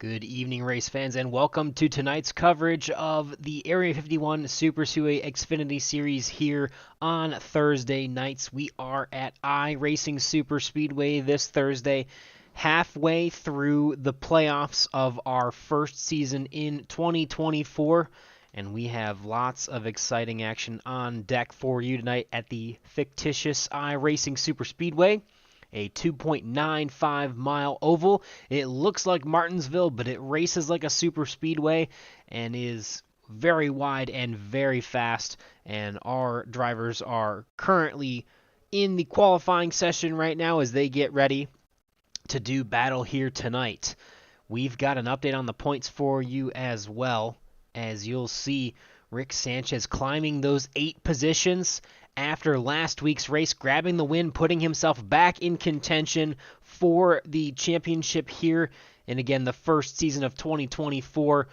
Good evening, race fans, and welcome to tonight's coverage of the Area 51 Superspeedway Xfinity Series here on Thursday nights. We are at iRacing Superspeedway this Thursday, halfway through the playoffs of our first season in 2024, and we have lots of exciting action on deck for you tonight at the fictitious iRacing Superspeedway, a 2.95-mile oval. It looks like Martinsville, but it races like a super speedway and is very wide and very fast. And our drivers are currently in the qualifying session right now as they get ready to do battle here tonight. We've got an update on the points for you as well, as you'll see Rick Sanchez climbing those 8 positions after last week's race, grabbing the win, putting himself back in contention for the championship here, and again, the first season of 2024.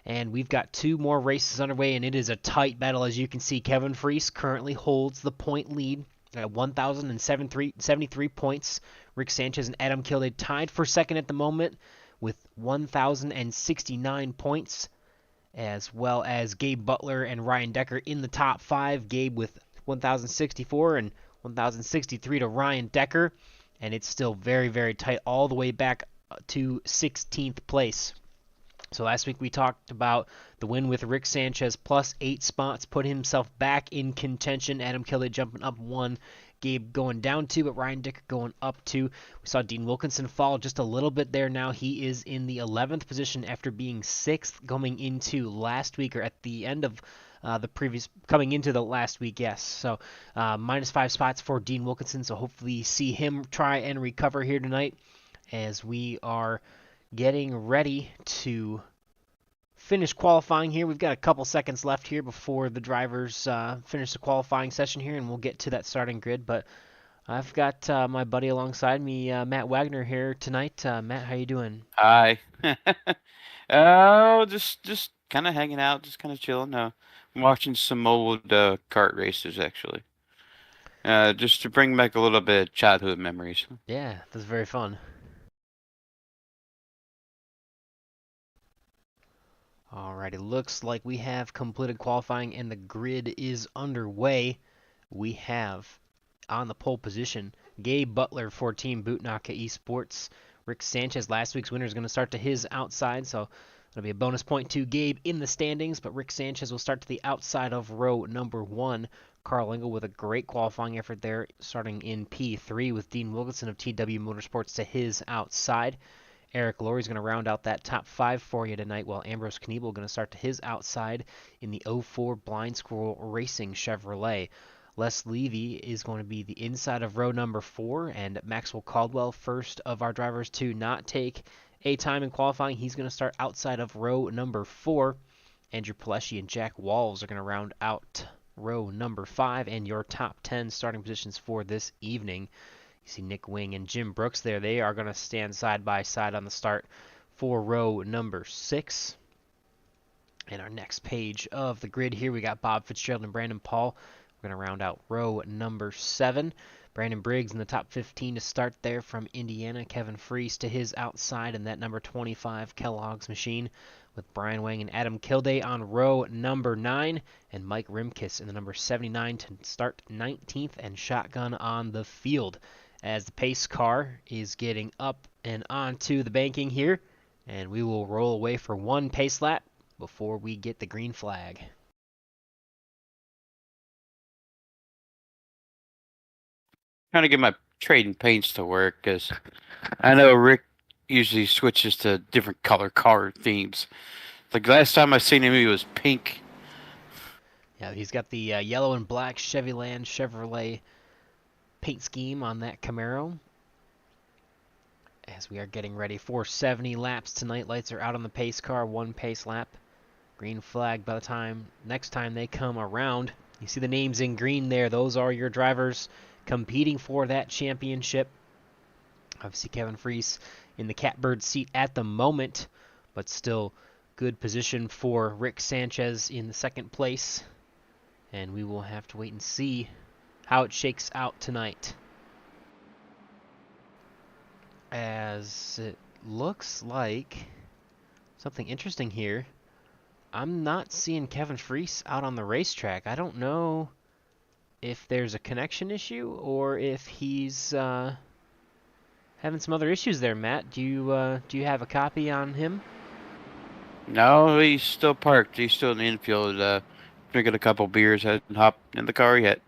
And we've got 2 more races underway, and it is a tight battle. As you can see, Kevin Freese currently holds the point lead at 1,073 points. Rick Sanchez and Adam Kilday tied for second at the moment with 1,069 points, as well as Gabe Butler and Ryan Decker in the top 5. Gabe with 1,064 and 1,063 to Ryan Decker, and it's still very, very tight all the way back to 16th place. So last week we talked about the win with Rick Sanchez plus 8 spots, put himself back in contention. Adam Kelly jumping up 1, Gabe going down 2, but Ryan Dicker going up 2. We saw Dean Wilkinson fall just a little bit there now. He is in the 11th position after being 6th coming into last week, or at the end of coming into the last week, yes. So minus 5 spots for Dean Wilkinson, so hopefully see him try and recover here tonight as we are getting ready to finish qualifying here. We've got a couple seconds left here before the drivers finish the qualifying session here, and we'll get to that starting grid. But I've got my buddy alongside me, Matt Wagner, here tonight. Matt, how you doing? Hi. Oh, just kind of hanging out, just kind of chilling. I'm watching some old kart races actually. Just to bring back a little bit of childhood memories. Yeah, that's very fun. Alrighty, looks like we have completed qualifying and the grid is underway. We have on the pole position Gabe Butler for Team Bootnaka Esports. Rick Sanchez, last week's winner, is going to start to his outside, so it'll be a bonus point to Gabe in the standings, but Rick Sanchez will start to the outside of row number 1. Carl Engel with a great qualifying effort there, starting in P3 with Dean Wilkinson of TW Motorsports to his outside. Eric Lowry's going to round out that top 5 for you tonight, while Ambrose Kniebel going to start to his outside in the 04 Blind Squirrel Racing Chevrolet. Les Levy is going to be the inside of row number 4, and Maxwell Caldwell, first of our drivers to not take a time in qualifying, he's going to start outside of row number 4. Andrew Palesci and Jack Walls are going to round out row number 5 and your top 10 starting positions for this evening. You see Nick Wing and Jim Brooks there. They are going to stand side by side on the start for row number 6. And our next page of the grid here, we got Bob Fitzgerald and Brandon Paul. We're going to round out row number 7. Brandon Briggs in the top 15 to start there from Indiana. Kevin Freese to his outside, and that number 25 Kellogg's Machine with Brian Wang and Adam Kilday on row number 9, and Mike Rimkus in the number 79 to start 19th and shotgun on the field, as the pace car is getting up and onto the banking here, and we will roll away for one pace lap before we get the green flag. Trying to get my trading paints to work because I know Rick usually switches to different color car themes. Like last time I seen him, he was pink. Yeah, he's got the yellow and black Chevyland Chevrolet paint scheme on that Camaro. As we are getting ready for 70 laps tonight, lights are out on the pace car, one pace lap. Green flag by the time next time they come around. You see the names in green there. Those are your drivers competing for that championship. Obviously Kevin Freese in the catbird seat at the moment, but still good position for Rick Sanchez in the second place. And we will have to wait and see how it shakes out tonight, as it looks like Something interesting here. I'm not seeing Kevin Freese out on the racetrack. I don't know if there's a connection issue or if he's having some other issues there. Matt, do you have a copy on him? No, he's still parked. He's still in the infield, drinking a couple beers. Hasn't hopped in the car yet.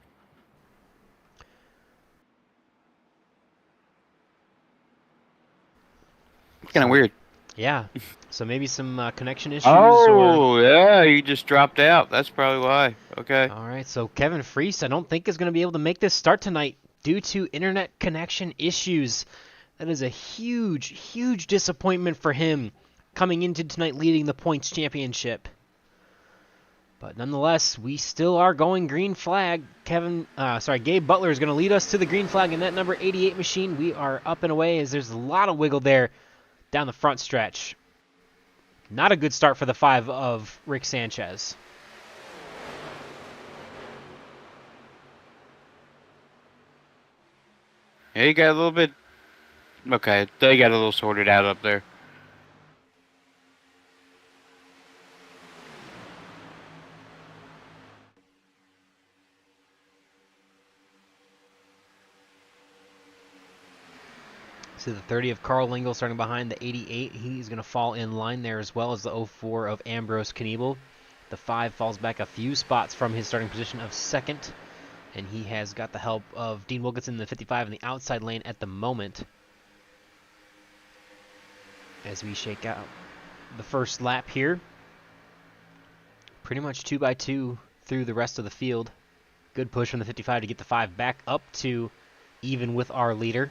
Kind of So weird. yeah, so maybe some connection issues or. Oh, yeah, he just dropped out. That's probably why. Okay. All right, so Kevin Freese, I don't think is going to be able to make this start tonight due to internet connection issues. That is a huge, huge disappointment for him coming into tonight leading the points championship. But nonetheless, we still are going green flag. Gabe Butler is going to lead us to the green flag in that number 88 machine. We are up and away as there's a lot of wiggle there down the front stretch. Not a good start for the 5 of Rick Sanchez. Yeah, he got a little bit. Okay, they got a little sorted out up there. So the 30 of Carl Lingle starting behind the 88. He's going to fall in line there as well as the 04 of Ambrose Kniebel. The 5 falls back a few spots from his starting position of second. And he has got the help of Dean Wilkinson in the 55 in the outside lane at the moment. As we shake out the first lap here. Pretty much 2 by 2 through the rest of the field. Good push from the 55 to get the 5 back up to even with our leader.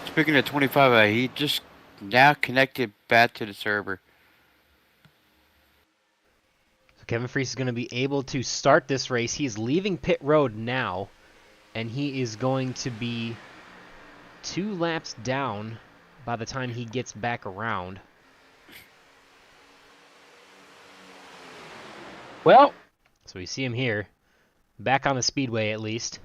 Speaking of 25, he just now connected back to the server. So Kevin Freese is going to be able to start this race. He is leaving pit road now, and he is going to be 2 laps down by the time he gets back around. Well, so we see him here, back on the speedway at least.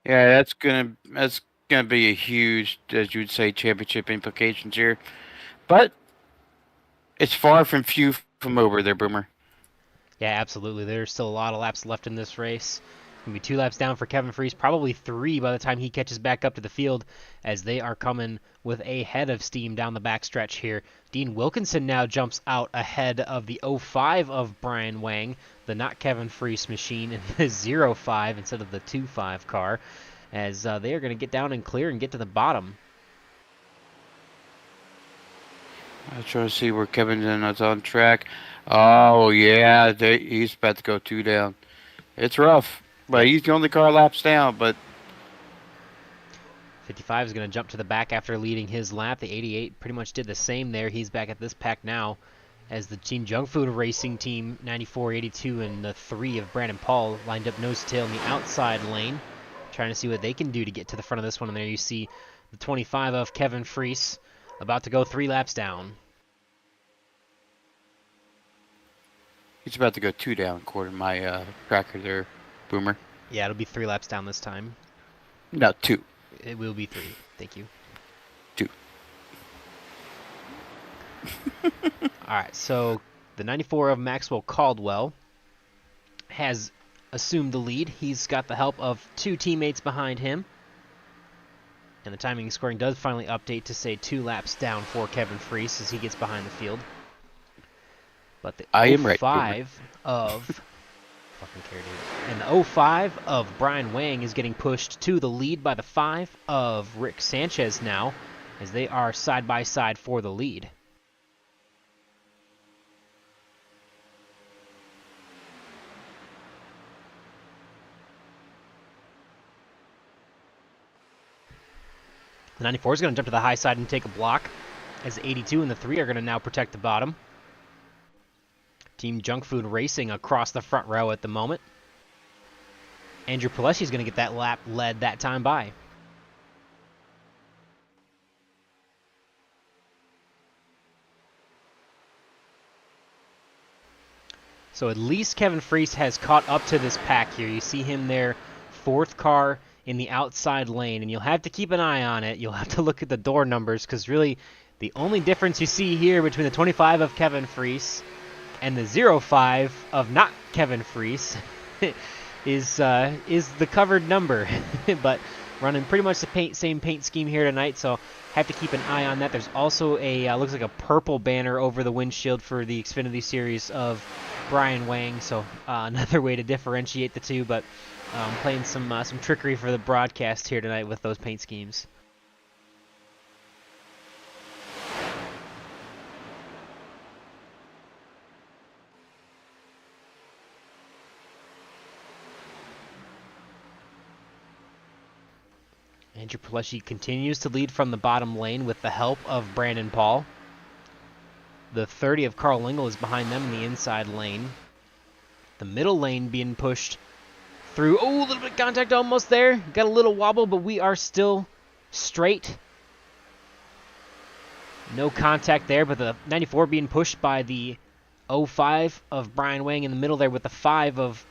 Yeah, that's gonna be a huge, as you'd say, championship implications here. But it's far from few from over there, Boomer. Yeah, absolutely. There's still a lot of laps left in this race. It's going to be 2 laps down for Kevin Freese, probably 3 by the time he catches back up to the field, as they are coming with a head of steam down the backstretch here. Dean Wilkinson now jumps out ahead of the 05 of Brian Wang, the not Kevin Freese machine, in the 05 instead of the 25 car, as they are going to get down and clear and get to the bottom. I'm trying to see where Kevin is on track. Oh, yeah, he's about to go 2 down. It's rough. But he's the only car laps down, but 55 is going to jump to the back after leading his lap. The 88 pretty much did the same there. He's back at this pack now as the Team Junk Food Racing Team 94, 82, and the 3 of Brandon Paul lined up nose to tail in the outside lane, trying to see what they can do to get to the front of this one. And there you see the 25 of Kevin Freese about to go 3 laps down. he's about to go 2 down, according to my tracker there, Boomer. Yeah, it'll be 3 laps down this time. No, 2. It will be 3. Thank you. 2. Alright, so the 94 of Maxwell Caldwell has assumed the lead. He's got the help of 2 teammates behind him. And the timing and scoring does finally update to say 2 laps down for Kevin Freese as he gets behind the field. But the I am right, 05 of... fucking care, dude. And the 05 of Brian Wang is getting pushed to the lead by the 5 of Rick Sanchez now, as they are side by side for the lead. The 94 is going to jump to the high side and take a block, as the 82 and the 3 are going to now protect the bottom. Team Junk Food Racing across the front row at the moment. Andrew Palesci is going to get that lap led that time by. So at least Kevin Freese has caught up to this pack here. You see him there, 4th car in the outside lane, and you'll have to keep an eye on it. You'll have to look at the door numbers, because really the only difference you see here between the 25 of Kevin Freese and the 05 of not Kevin Freese is the covered number. But running pretty much the same paint scheme here tonight, so have to keep an eye on that. There's also a looks like a purple banner over the windshield for the Xfinity Series of Brian Wang, so another way to differentiate the two, but playing some trickery for the broadcast here tonight with those paint schemes. Andrew Pileshi continues to lead from the bottom lane with the help of Brandon Paul. The 30 of Carl Lingle is behind them in the inside lane. The middle lane being pushed through. Oh, a little bit of contact almost there. Got a little wobble, but we are still straight. No contact there, but the 94 being pushed by the 05 of Brian Wang in the middle there with the 5 of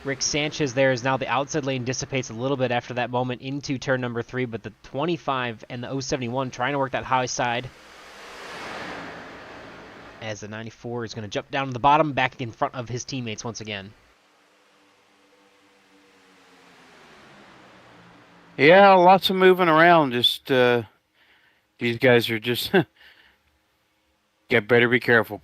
Rick Sanchez there. Is now the outside lane dissipates a little bit after that moment into turn number 3, but the 25 and the 071 trying to work that high side as the 94 is going to jump down to the bottom, back in front of his teammates once again. Yeah, lots of moving around. Just these guys are just better be careful.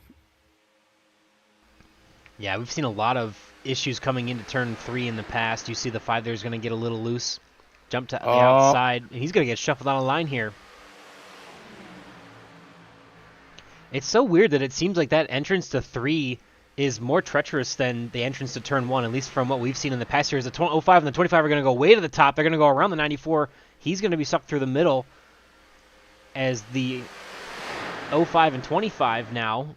Yeah, we've seen a lot of issues coming into turn 3 in the past. You see the 5 there is going to get a little loose. Jump to the outside, and he's going to get shuffled on a line here. It's so weird that it seems like that entrance to 3 is more treacherous than the entrance to turn 1, at least from what we've seen in the past years. The 05 and the 25 are going to go way to the top. They're going to go around the 94. He's going to be sucked through the middle as the 05 and 25 now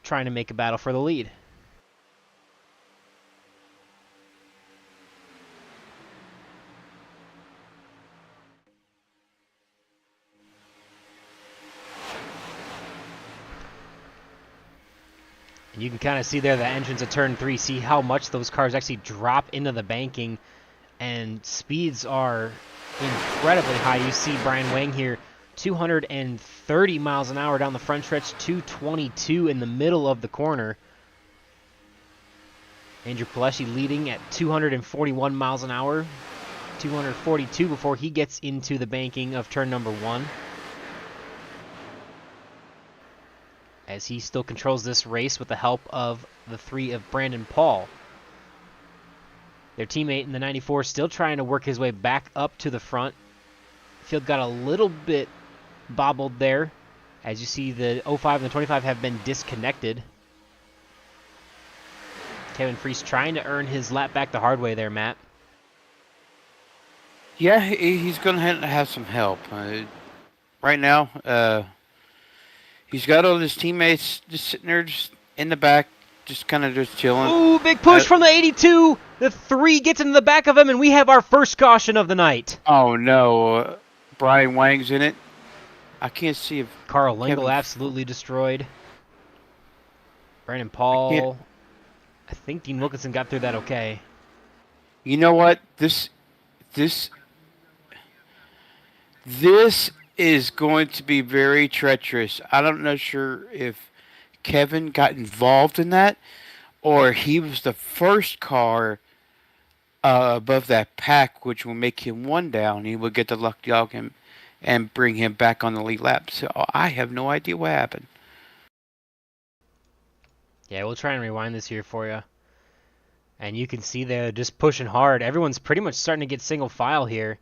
trying to make a battle for the lead. And you can kind of see there the entrance of turn 3, see how much those cars actually drop into the banking, and speeds are incredibly high. You see Brian Wang here, 230 miles an hour down the front stretch, 222 in the middle of the corner. Andrew Pileshi leading at 241 miles an hour, 242 before he gets into the banking of turn number 1. As he still controls this race with the help of the 3 of Brandon Paul. Their teammate in the 94 still trying to work his way back up to the front. Field got a little bit bobbled there. As you see, the 05 and the 25 have been disconnected. Kevin Freese trying to earn his lap back the hard way there, Matt. Yeah, he's going to have some help. Right now, he's got all his teammates just sitting there just in the back, just kind of just chilling. Ooh, big push from the 82. The 3 gets into the back of him, and we have our first caution of the night. Oh, no. Brian Wang's in it. I can't see if Carl Lingle absolutely destroyed. Brandon Paul. I think Dean Wilkinson got through that okay. You know what? This is going to be very treacherous. I don't know sure if Kevin got involved in that or he was the first car above that pack, which will make him one down. He will get the luck dog and bring him back on the lead lap. So I have no idea what happened. Yeah, we'll try and rewind this here for you. And you can see they're just pushing hard. Everyone's pretty much starting to get single file here.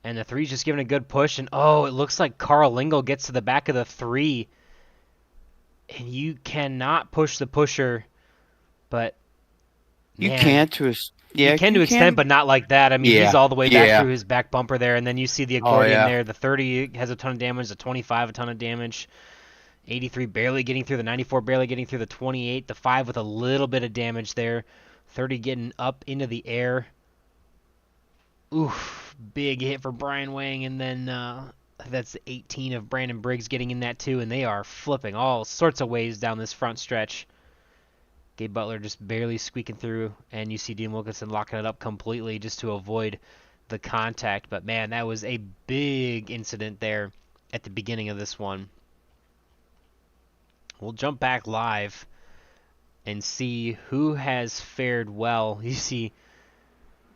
And the 3's just giving a good push. And, oh, it looks like Carl Lingle gets to the back of the 3. And you cannot push the pusher. But, you man, can to you can to extent, but not like that. I mean, he's all the way back through his back bumper there. And then you see the accordion there. The 30 has a ton of damage. The 25 a ton of damage. 83 barely getting through. The 94 barely getting through. The 28. The 5 with a little bit of damage there. 30 getting up into the air. Oof. Big hit for Brian Wang. And then that's the 18 of Brandon Briggs getting in that too. And they are flipping all sorts of ways down this front stretch. Gabe Butler just barely squeaking through, and you see Dean Wilkinson locking it up completely just to avoid the contact. But man, that was a big incident there at the beginning of this one. We'll jump back live and see who has fared well. You see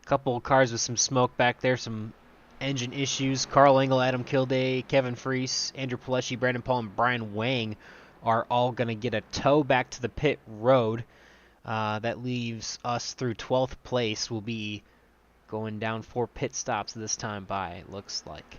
a couple of cars with some smoke back there, some engine issues. Carl Engel, Adam Kilday, Kevin Freese, Andrew Pileshi, Brandon Paul, and Brian Wang are all going to get a tow back to the pit road. That leaves us through 12th place. We'll be going down 4 pit stops this time by, it looks like.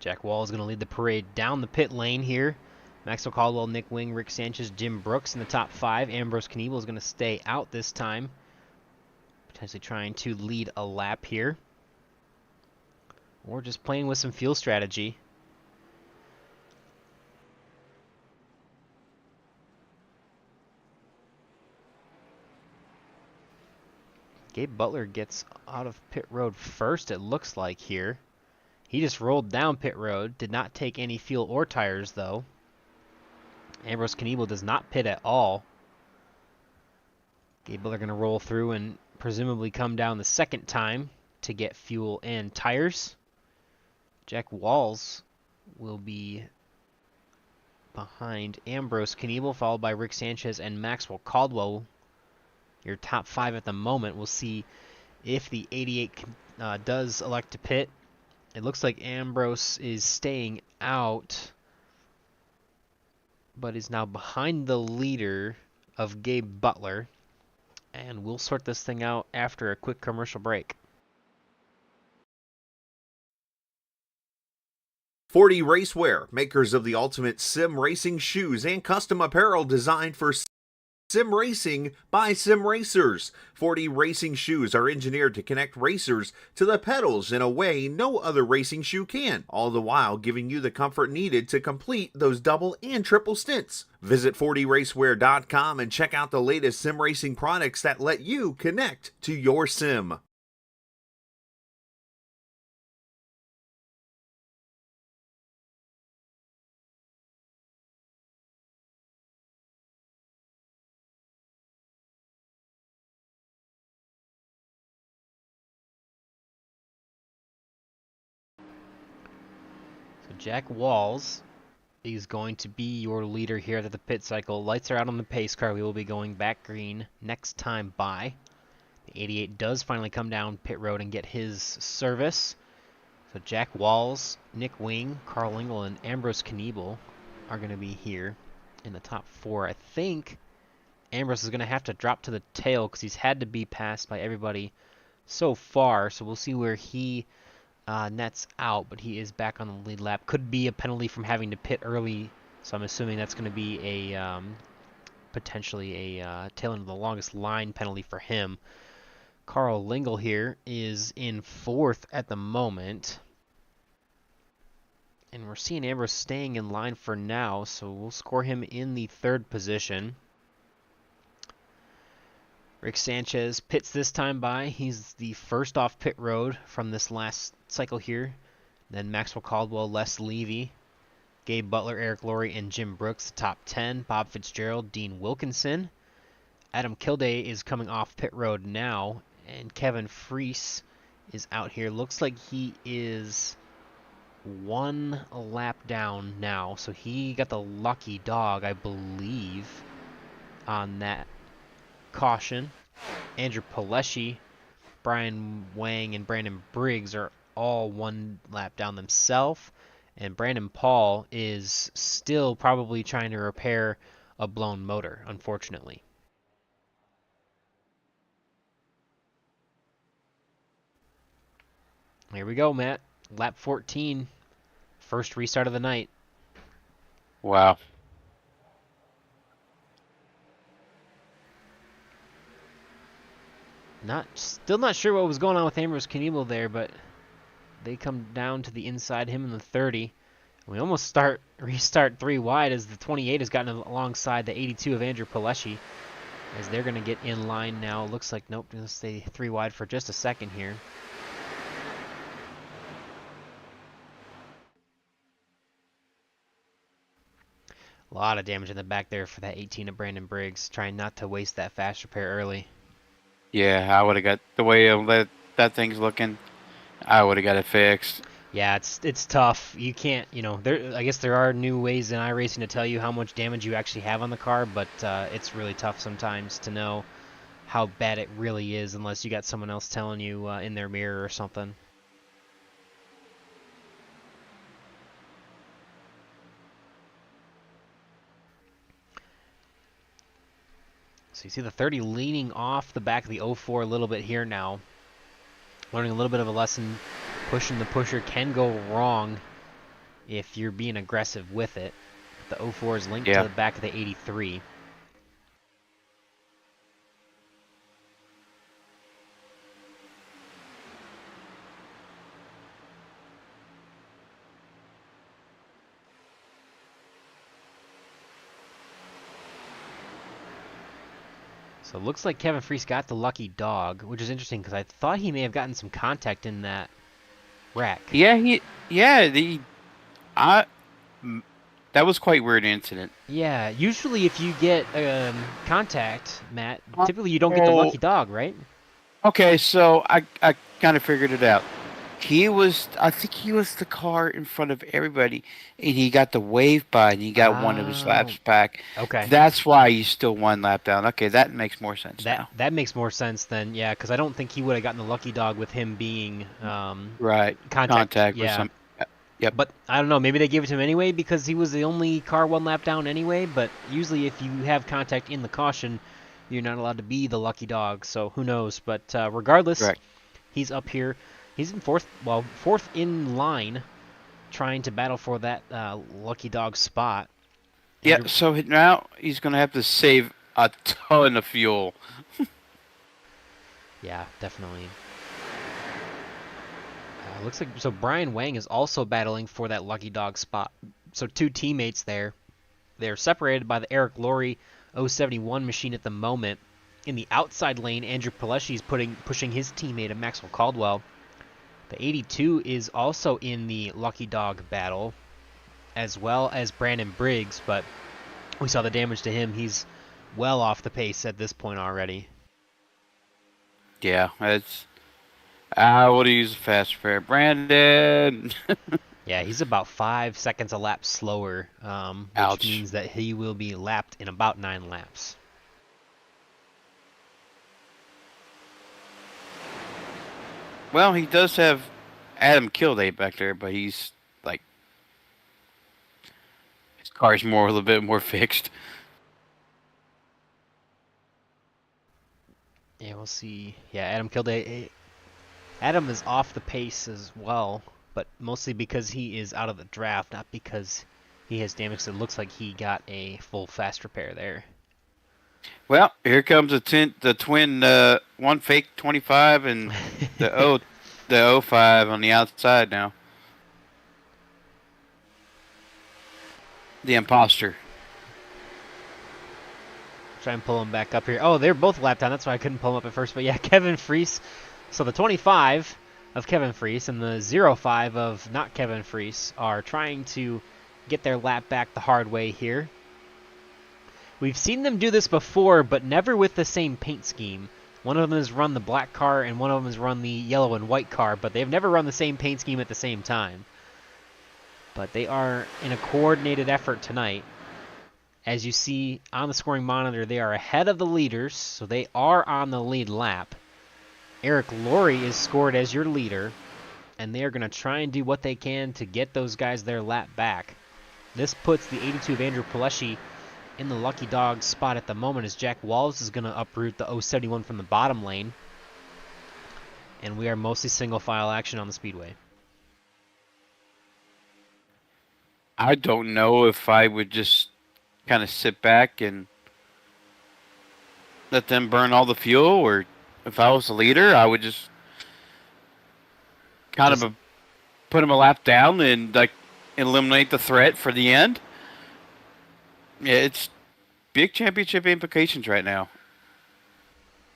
Jack Wall is going to lead the parade down the pit lane here. Maxwell Caldwell, Nick Wing, Rick Sanchez, Jim Brooks in the top 5. Ambrose Knievel is going to stay out this time, potentially trying to lead a lap here, or just playing with some fuel strategy. Gabe Butler gets out of pit road first, it looks like here. He just rolled down pit road, did not take any fuel or tires though. Ambrose Knievel does not pit at all. Gabe Butler going to roll through and presumably come down the second time to get fuel and tires. Jack Walls will be behind Ambrose Knievel, followed by Rick Sanchez and Maxwell Caldwell. Your top 5 at the moment. We'll see if the 88 does elect to pit. It looks like Ambrose is staying out, but is now behind the leader of Gabe Butler. And we'll sort this thing out after a quick commercial break. 40 Racewear, makers of the ultimate sim racing shoes and custom apparel designed for sim racing by sim racers. 40 racing shoes are engineered to connect racers to the pedals in a way no other racing shoe can, all the while giving you the comfort needed to complete those double and triple stints. Visit 40racewear.com and check out the latest sim racing products that let you connect to your sim. So Jack Walls is going to be your leader here at the pit cycle. Lights are out on the pace car. We will be going back green next time by. The 88 does finally come down pit road and get his service. So Jack Walls, Nick Wing, Carl Engel, and Ambrose Knievel are going to be here in the top 4. I think Ambrose is going to have to drop to the tail because he's had to be passed by everybody so far. So we'll see where he nets out, but he is back on the lead lap. Could be a penalty from having to pit early, so I'm assuming that's going to be a potentially a tail end of the longest line penalty for him. Carl Lingle here is in 4th at the moment, and we're seeing Ambrose staying in line for now, so we'll score him in the 3rd position. Rick Sanchez pits this time by. He's the first off pit road from this last cycle here. Then Maxwell Caldwell, Les Levy, Gabe Butler, Eric Laurie, and Jim Brooks, the top 10. Bob Fitzgerald, Dean Wilkinson. Adam Kilday is coming off pit road now, and Kevin Freese is out here. Looks like he is 1 lap down now, so he got the lucky dog, I believe, on that caution. Andrew Pileshi, Brian Wang, and Brandon Briggs are all 1 lap down themselves, and Brandon Paul is still probably trying to repair a blown motor, unfortunately. Here we go, Matt. Lap 14, first restart of the night. Wow. Still not sure what was going on with Ambrose Knievel there, but they come down to the inside, him in the 30. We almost restart 3 wide as the 28 has gotten alongside the 82 of Andrew Pileshi, as they're going to get in line now. Looks like, nope, going to stay 3 wide for just a second here. A lot of damage in the back there for that 18 of Brandon Briggs, trying not to waste that fast repair early. Yeah, I would have got the way that thing's looking. I would have got it fixed. Yeah, it's tough. You can't, I guess there are new ways in iRacing to tell you how much damage you actually have on the car, but it's really tough sometimes to know how bad it really is unless you got someone else telling you in their mirror or something. So you see the 30 leaning off the back of the 04 a little bit here now. Learning a little bit of a lesson. Pushing the pusher can go wrong if you're being aggressive with it. The 04 is linked to the back of the 83. So it looks like Kevin Freese got the lucky dog, which is interesting because I thought he may have gotten some contact in that wreck. Yeah, that was quite weird incident. Yeah, usually if you get contact, Matt, typically you don't get the lucky dog, right? Okay, so I kind of figured it out. I think he was the car in front of everybody, and he got the wave by, and he got one of his laps back. Okay. That's why he's still 1 lap down. Okay, that makes more sense now. That makes more sense then, yeah, because I don't think he would have gotten the lucky dog with him being right contact with some. Yep. But I don't know, maybe they gave it to him anyway because he was the only car 1 lap down anyway, but usually if you have contact in the caution, you're not allowed to be the lucky dog, so who knows. But regardless, Correct. He's up here. He's in fourth in line, trying to battle for that lucky dog spot. Yeah, so now he's going to have to save a ton of fuel. Yeah, definitely. Looks like so Brian Wang is also battling for that lucky dog spot. So 2 teammates there. They're separated by the Eric Laurie 071 machine at the moment. In the outside lane, Andrew Pileshi is pushing his teammate, Maxwell Caldwell. The 82 is also in the lucky dog battle, as well as Brandon Briggs, but we saw the damage to him. He's well off the pace at this point already. Yeah, I would have used a fast repair. Brandon! Yeah, he's about 5 seconds a lap slower, which means that he will be lapped in about 9 laps. Well, he does have Adam Kildare back there, but he's like his car's a little bit more fixed. Yeah, we'll see. Yeah, Adam Kildare. Adam is off the pace as well, but mostly because he is out of the draft, not because he has damage. It looks like he got a full fast repair there. Well, here comes the twin one fake 25 and the 05 on the outside now. The imposter. Try and pull him back up here. Oh, they're both lapped down. That's why I couldn't pull him up at first. But yeah, Kevin Freese. So the 25 of Kevin Freese and the 05 of not Kevin Freese are trying to get their lap back the hard way here. We've seen them do this before, but never with the same paint scheme. One of them has run the black car, and one of them has run the yellow and white car, but they've never run the same paint scheme at the same time. But they are in a coordinated effort tonight. As you see on the scoring monitor, they are ahead of the leaders, so they are on the lead lap. Eric Laurie is scored as your leader, and they are going to try and do what they can to get those guys their lap back. This puts the 82 of Andrew Pileshi in the lucky dog spot at the moment as Jack Wallace is going to uproot the 071 from the bottom lane. And we are mostly single file action on the speedway. I don't know if I would just kind of sit back and let them burn all the fuel, or If I was the leader, I would just kind Just of put him a lap down and like eliminate the threat for the end. Yeah, it's big championship implications right now.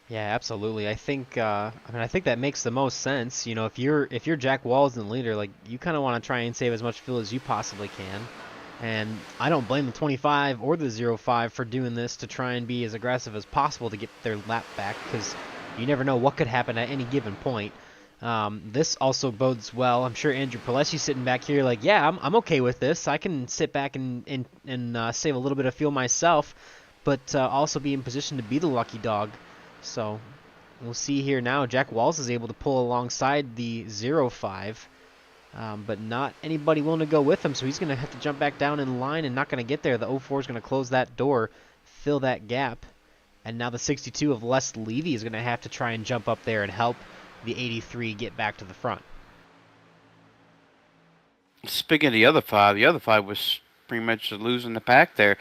Yeah, absolutely. I think that makes the most sense. If you're Jack Walls and the leader, like you kind of want to try and save as much fuel as you possibly can. And I don't blame the 25 or the 05 for doing this to try and be as aggressive as possible to get their lap back because you never know what could happen at any given point. This also bodes well. I'm sure Andrew Pileski's sitting back here like, yeah, I'm okay with this. I can sit back and save a little bit of fuel myself, but also be in position to be the lucky dog. So we'll see here now. Jack Walls is able to pull alongside the 05, but not anybody willing to go with him, so he's going to have to jump back down in line and not going to get there. The 04 is going to close that door, fill that gap, and now the 62 of Les Levy is going to have to try and jump up there and help the 83 get back to the front. Speaking of the other five was pretty much losing the pack there.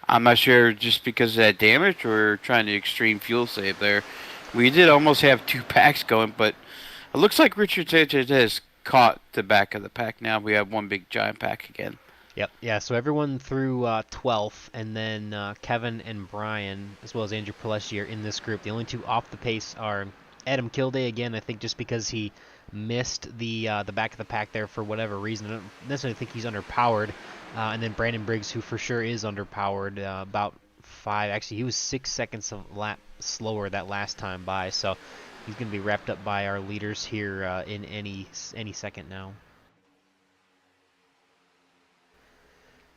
I'm not sure just because of that damage or trying to extreme fuel save there. We did almost have two packs going, but it looks like Richard Sanchez has caught the back of the pack now. We have one big giant pack again. Yep, yeah, so everyone through 12th, and then Kevin and Brian, as well as Andrew Pileski, are in this group. The only two off the pace are Adam Kilday, again, I think just because he missed the back of the pack there for whatever reason. I don't necessarily think he's underpowered. And then Brandon Briggs, who for sure is underpowered, about 5. Actually, he was 6 seconds a lap slower that last time by, so he's going to be wrapped up by our leaders here in any second now.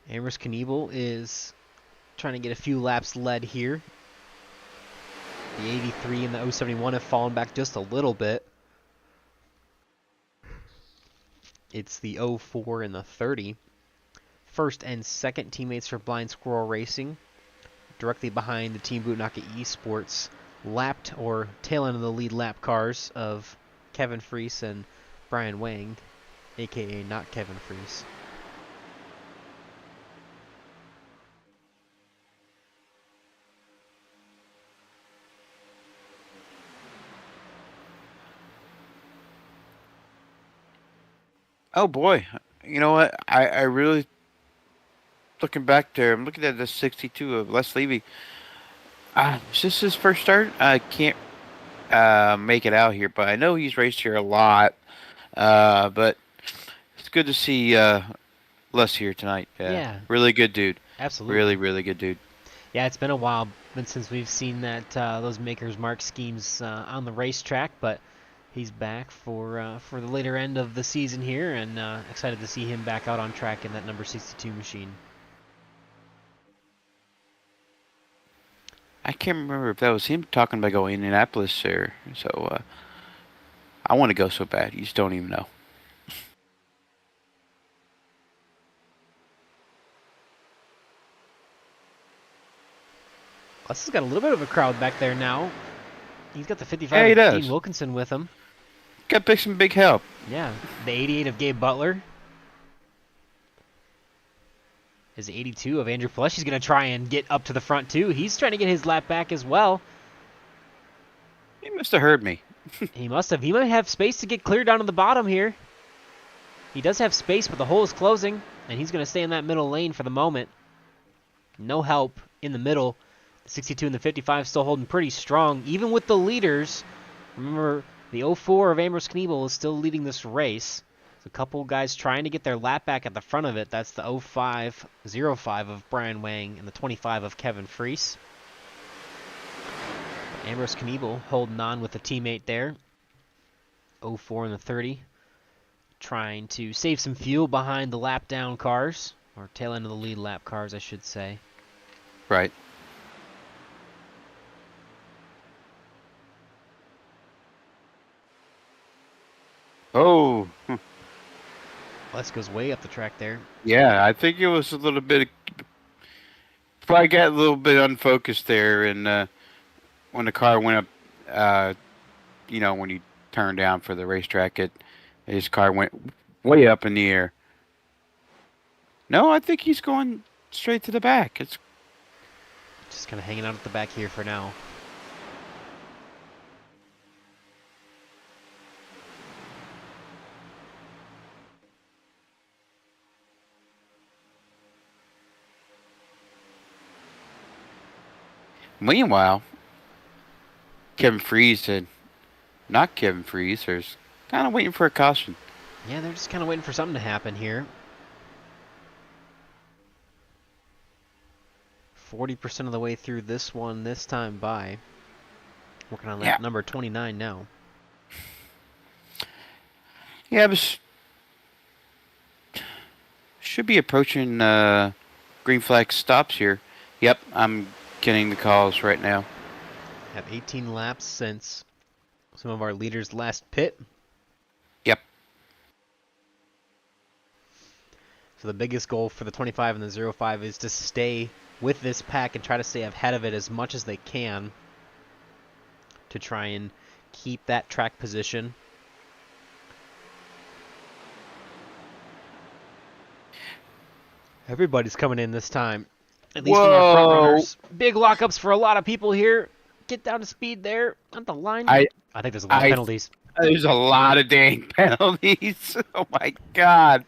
Amherst Knievel is trying to get a few laps led here. The 83 and the 071 have fallen back just a little bit. It's the 04 and the 30. First and second teammates for Blind Squirrel Racing. Directly behind the Team Bootnaka Esports lapped or tail end of the lead lap cars of Kevin Freese and Brian Wang, aka not Kevin Freese. Oh boy, you know what? I really looking back there. I'm looking at the 62 of Les Levy. Is this his first start? I can't make it out here, but I know he's raced here a lot. But it's good to see Les here tonight. Yeah, Really good dude. absolutely. Really, really good dude. Yeah, it's been a while since we've seen that those Maker's Mark schemes on the racetrack, but he's back for the later end of the season here, and excited to see him back out on track in that number 62 machine. I can't remember if that was him talking about going to Indianapolis there. So I want to go so bad. You just don't even know. Les has got a little bit of a crowd back there now. He's got the 55 Yeah, he of Dean does. Wilkinson with him. Got to pick some big help. Yeah, the 88 of Gabe Butler. His 82 of Andrew Flesh. He's going to try and get up to the front, too. He's trying to get his lap back as well. He must have heard me. He must have. He might have space to get clear down to the bottom here. He does have space, but the hole is closing, and he's going to stay in that middle lane for the moment. No help in the middle. The 62 and the 55 still holding pretty strong, even with the leaders. Remember, the 04 of Amherst Knievel is still leading this race. There's a couple guys trying to get their lap back at the front of it. That's the 05 of Brian Wang and the 25 of Kevin Freese. Amherst Knievel holding on with a teammate there. 04 and the 30. Trying to save some fuel behind the lap down cars. Or tail end of the lead lap cars, I should say. Right. Oh. Les goes way up the track there. Yeah, I think it was a little bit. Probably got a little bit unfocused there, and when the car went up, when you turned down for the racetrack, his car went way up in the air. No, I think he's going straight to the back. It's just kind of hanging out at the back here for now. Meanwhile, Kevin Freeze and not Kevin Freeze is kind of waiting for a caution. Yeah, they're just kind of waiting for something to happen here. 40% of the way through this one this time by. Working on lap number 29 now. Yeah, but should be approaching green flag stops here. Yep, I'm getting the calls right now. Have 18 laps since some of our leaders last pit. Yep. So the biggest goal for the 25 and the 05 is to stay with this pack and try to stay ahead of it as much as they can to try and keep that track position. Everybody's coming in this time. At least from our front runners. Big lockups for a lot of people here. Get down to speed there at the line. I think there's a lot of penalties. There's a lot of dang penalties. Oh my God.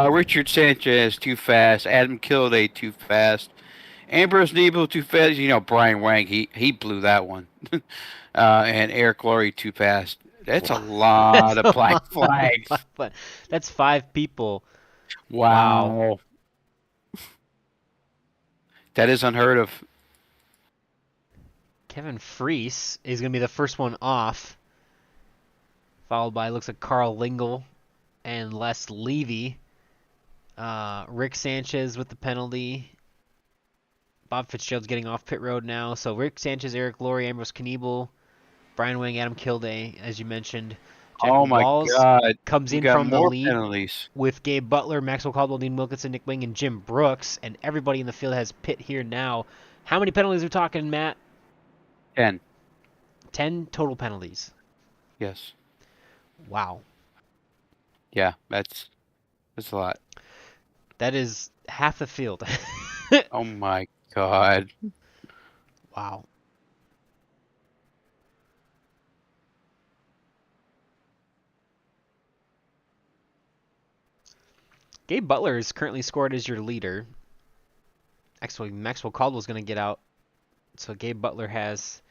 Richard Sanchez too fast. Adam Kilday too fast. Ambrose Nebo too fast. You know, Brian Wang, he blew that one. And Eric Laurie too fast. That's a lot of black flags. That's 5 people. Wow. That is unheard of. Kevin Freese is going to be the first one off. Followed by, looks like Carl Lingle and Les Levy. Rick Sanchez with the penalty. Bob Fitzgerald's getting off pit road now. So Rick Sanchez, Eric Laurie, Ambrose Kniebel, Brian Wang, Adam Kilday, as you mentioned. Jack Walls God. Comes in from the lead penalties. with Gabe Butler, Maxwell Caldwell, Dean Wilkinson, Nick Wing, and Jim Brooks. And everybody in the field has pit here now. How many penalties are we talking, Matt? 10. 10 total penalties. Yes. Wow. Yeah, that's a lot. That is half the field. Oh my God. Wow. Gabe Butler is currently scored as your leader. Actually, Maxwell Caldwell's going to get out. So Gabe Butler has...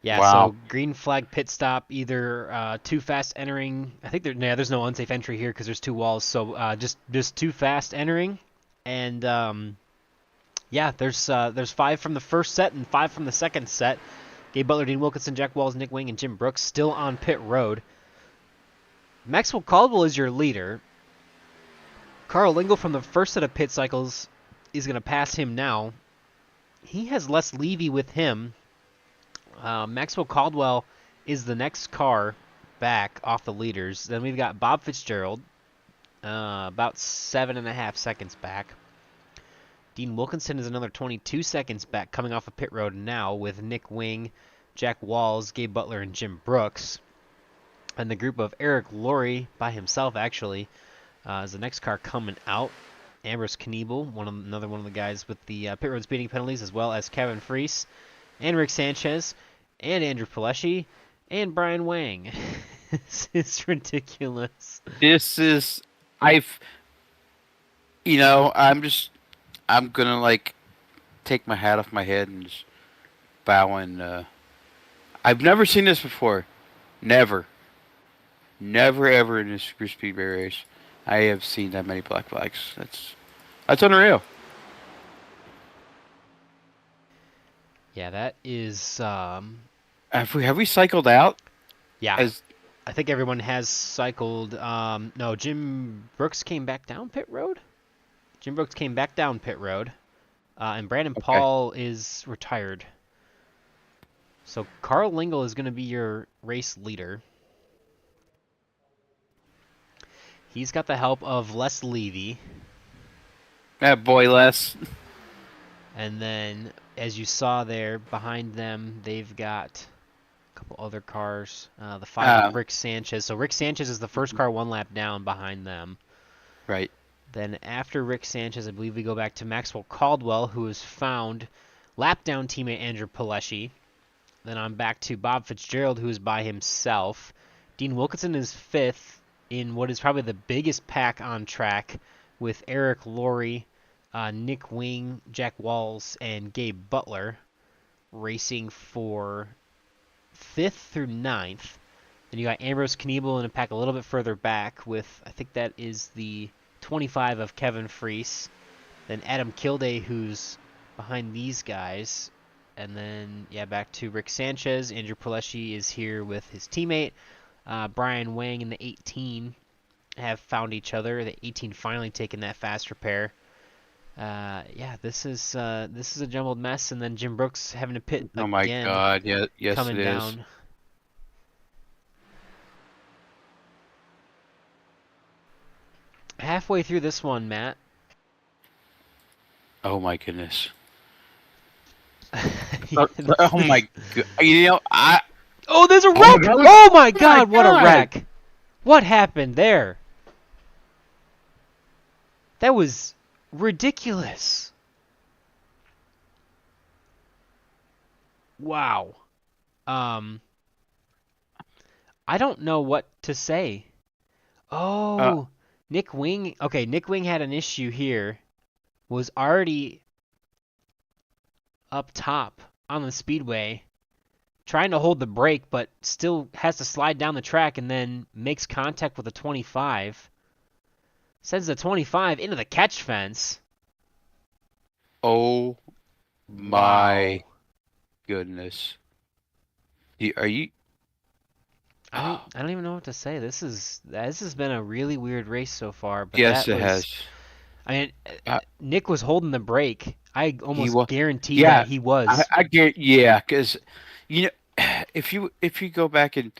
Yeah, wow. So green flag pit stop, either too fast entering. I think there's no unsafe entry here because there's 2 walls. So just too fast entering. And yeah, there's 5 from the first set and 5 from the second set. Gabe Butler, Dean Wilkinson, Jack Walls, Nick Wing, and Jim Brooks still on pit road. Maxwell Caldwell is your leader. Carl Lingle from the first set of pit cycles is going to pass him now. He has Les Levy with him. Maxwell Caldwell is the next car back off the leaders. Then we've got Bob Fitzgerald, about 7.5 seconds back. Dean Wilkinson is another 22 seconds back, coming off of pit road now with Nick Wing, Jack Walls, Gabe Butler, and Jim Brooks. And the group of Eric Laurie by himself, actually, is the next car coming out. Ambrose Kniebel, another one of the guys with the pit road speeding penalties, as well as Kevin Freese, and Rick Sanchez, and Andrew Pileshi, and Brian Wang. This is ridiculous. This is... I'm gonna, like, take my hat off my head and just bow and, I've never seen this before. Never. Never, ever in a super speedway race I have seen that many black flags. That's unreal. Yeah, that is... Have we cycled out? Yeah. I think everyone has cycled. No, Jim Brooks came back down pit road? Jim Brooks came back down pit road. And Brandon Paul is retired. So Carl Lingle is going to be your race leader. He's got the help of Les Levy. That boy, Les. And then, as you saw there, behind them, they've got a couple other cars. The 5 Rick Sanchez. So Rick Sanchez is the first car 1 lap down behind them. Right. Then after Rick Sanchez, I believe we go back to Maxwell Caldwell, who has found lap down teammate Andrew Pileshi. Then I'm back to Bob Fitzgerald, who is by himself. Dean Wilkinson is 5th in what is probably the biggest pack on track with Eric Laurie, Nick Wing, Jack Walls, and Gabe Butler racing for 5th through 9th. Then you got Ambrose Kniebel in a pack a little bit further back with, I think that is the 25 of Kevin Freese. Then Adam Kilday, who's behind these guys. And then, yeah, back to Rick Sanchez. Andrew Pileshi is here with his teammate. Brian Wang and the 18 have found each other. The 18 finally taking that fast repair. Yeah, this is a jumbled mess. And then Jim Brooks having to pit Oh my again, God! Yeah, yes coming it is. down. Halfway through this one, Matt. Oh my goodness. Yeah, Oh my God! You know, Oh, there's a Oh my wreck! God. Oh my my God, what a God. wreck! What happened there? That was ridiculous. Wow. Um, I don't know what to say. Uh, Oh, Nick Wing. Okay, Nick Wing had an issue here. Was already up top on the speedway, trying to hold the brake, but still has to slide down the track and then makes contact with a 25. Sends the 25 into the catch fence. oh Wow. my goodness. Are you? I don't even know what to say. This has been a really weird race so far, but Yes, that it has. was, I mean, Uh, Nick was holding the brake. I he almost was. guarantee Yeah, that he was. I get. Yeah, because you know, if you go back and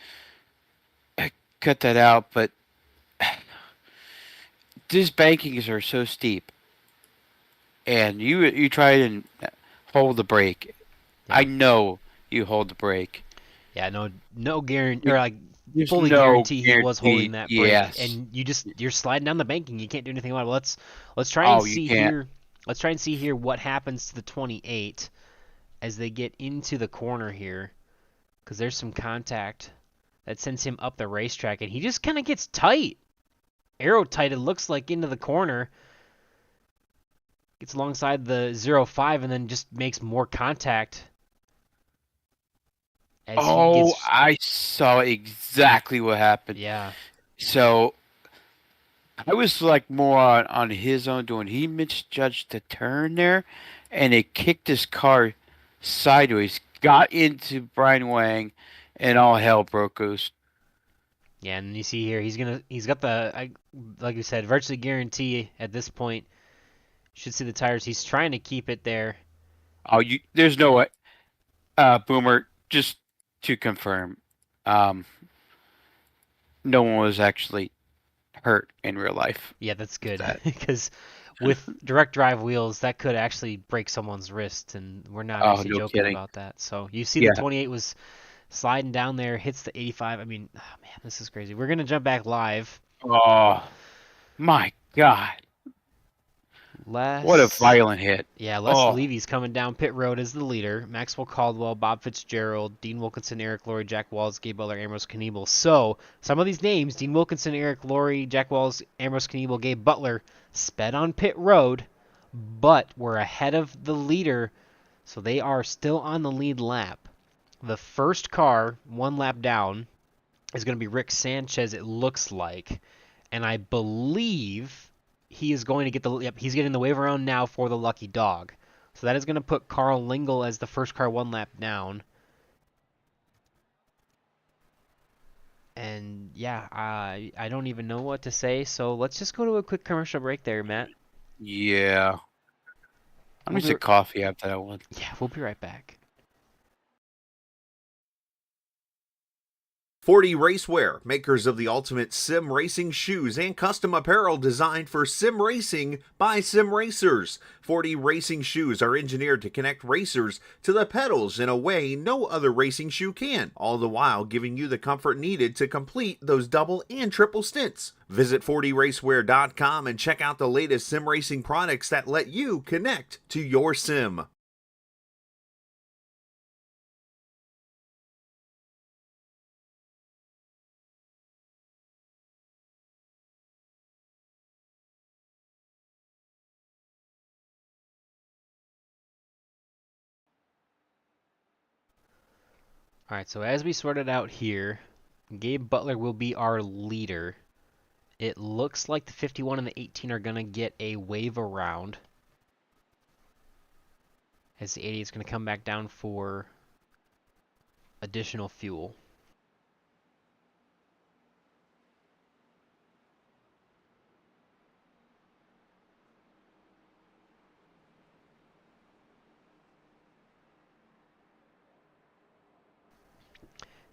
cut that out, but these bankings are so steep, and you try and hold the brake. I Yeah. know you hold the brake. Yeah, no guarantee, You- or like There's fully no guarantee he was holding guarantee. that brake, Yes. and you're sliding down the banking. You can't do anything about it. Let's try and Oh, you see can't. here. Let's try and see here what happens to the 28 as they get into the corner here, because there's some contact that sends him up the racetrack, and he just kind of gets tight, arrow tight. It looks like into the corner, gets alongside the 05, and then just makes more contact as he Oh, gets. I saw exactly what happened. Yeah, So I was like more on his own doing. He misjudged the turn there, and it kicked his car sideways, got into Brian Wang, and all hell broke loose. yeah, and you see here he's got the like you said, virtually guarantee at this point. Should see the tires. He's trying to keep it there. Oh, there's no way. Boomer, just to confirm, um, no one was actually hurt in real life. Yeah, that's good That because with direct drive wheels, that could actually break someone's wrist, and we're not Oh, actually no joking kidding. about that. So you see the Yeah. 28 was sliding down there, hits the 85. I mean, oh man, this is crazy. We're gonna jump back live. Oh my God. What a Les, violent hit. yeah, Les Oh, Levy's coming down pit road as the leader. Maxwell Caldwell, Bob Fitzgerald, Dean Wilkinson, Eric Laurie, Jack Walls, Gabe Butler, Ambrose Kniebel. So some of these names: Dean Wilkinson, Eric Laurie, Jack Walls, Ambrose Kniebel, Gabe Butler, sped on pit road, but we're ahead of the leader, so they are still on the lead lap. The first car, one lap down, is going to be Rick Sanchez, it looks like. And I believe he is going to get he's getting the wave around now for the lucky dog. So that is going to put Carl Lingle as the first car one lap down. And yeah, I don't even know what to say. So let's just go to a quick commercial break there, Matt. yeah. I'm We'll just be, a coffee after that one. yeah, we'll be right back. 40 Racewear, makers of the ultimate sim racing shoes and custom apparel designed for sim racing by sim racers. 40 racing shoes are engineered to connect racers to the pedals in a way no other racing shoe can, all the while giving you the comfort needed to complete those double and triple stints. Visit 40racewear.com and check out the latest sim racing products that let you connect to your sim. All right, so as we sort it out here, Gabe Butler will be our leader. It looks like the 51 and the 18 are going to get a wave around, as the 80 is going to come back down for additional fuel.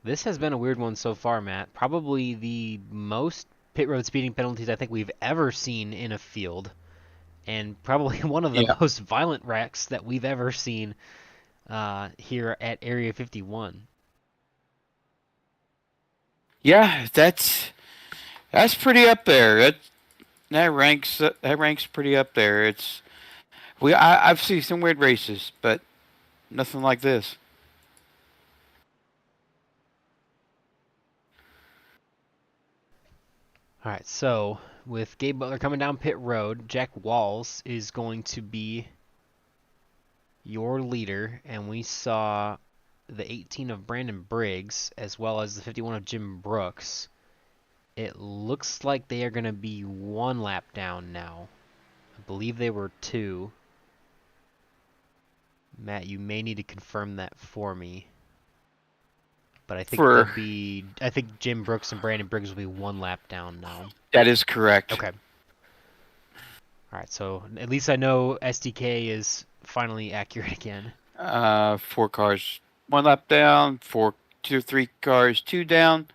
This has been a weird one so far, Matt. Probably the most pit road speeding penalties I think we've ever seen in a field, and probably one of the Yeah. most violent wrecks that we've ever seen here at Area 51. Yeah, that's pretty up there. That ranks pretty up there. I've seen some weird races, but nothing like this. All right, so with Gabe Butler coming down pit road, Jack Walls is going to be your leader, and we saw the 18 of Brandon Briggs as well as the 51 of Jim Brooks. It looks like they are going to be one lap down now. I believe they were two. Matt, you may need to confirm that for me. But I think they'll For be. I think Jim Brooks and Brandon Briggs will be one lap down now. That is correct. Okay. All right, so at least I know SDK is finally accurate again. 4 cars, 1 lap down. Three cars, 2 down,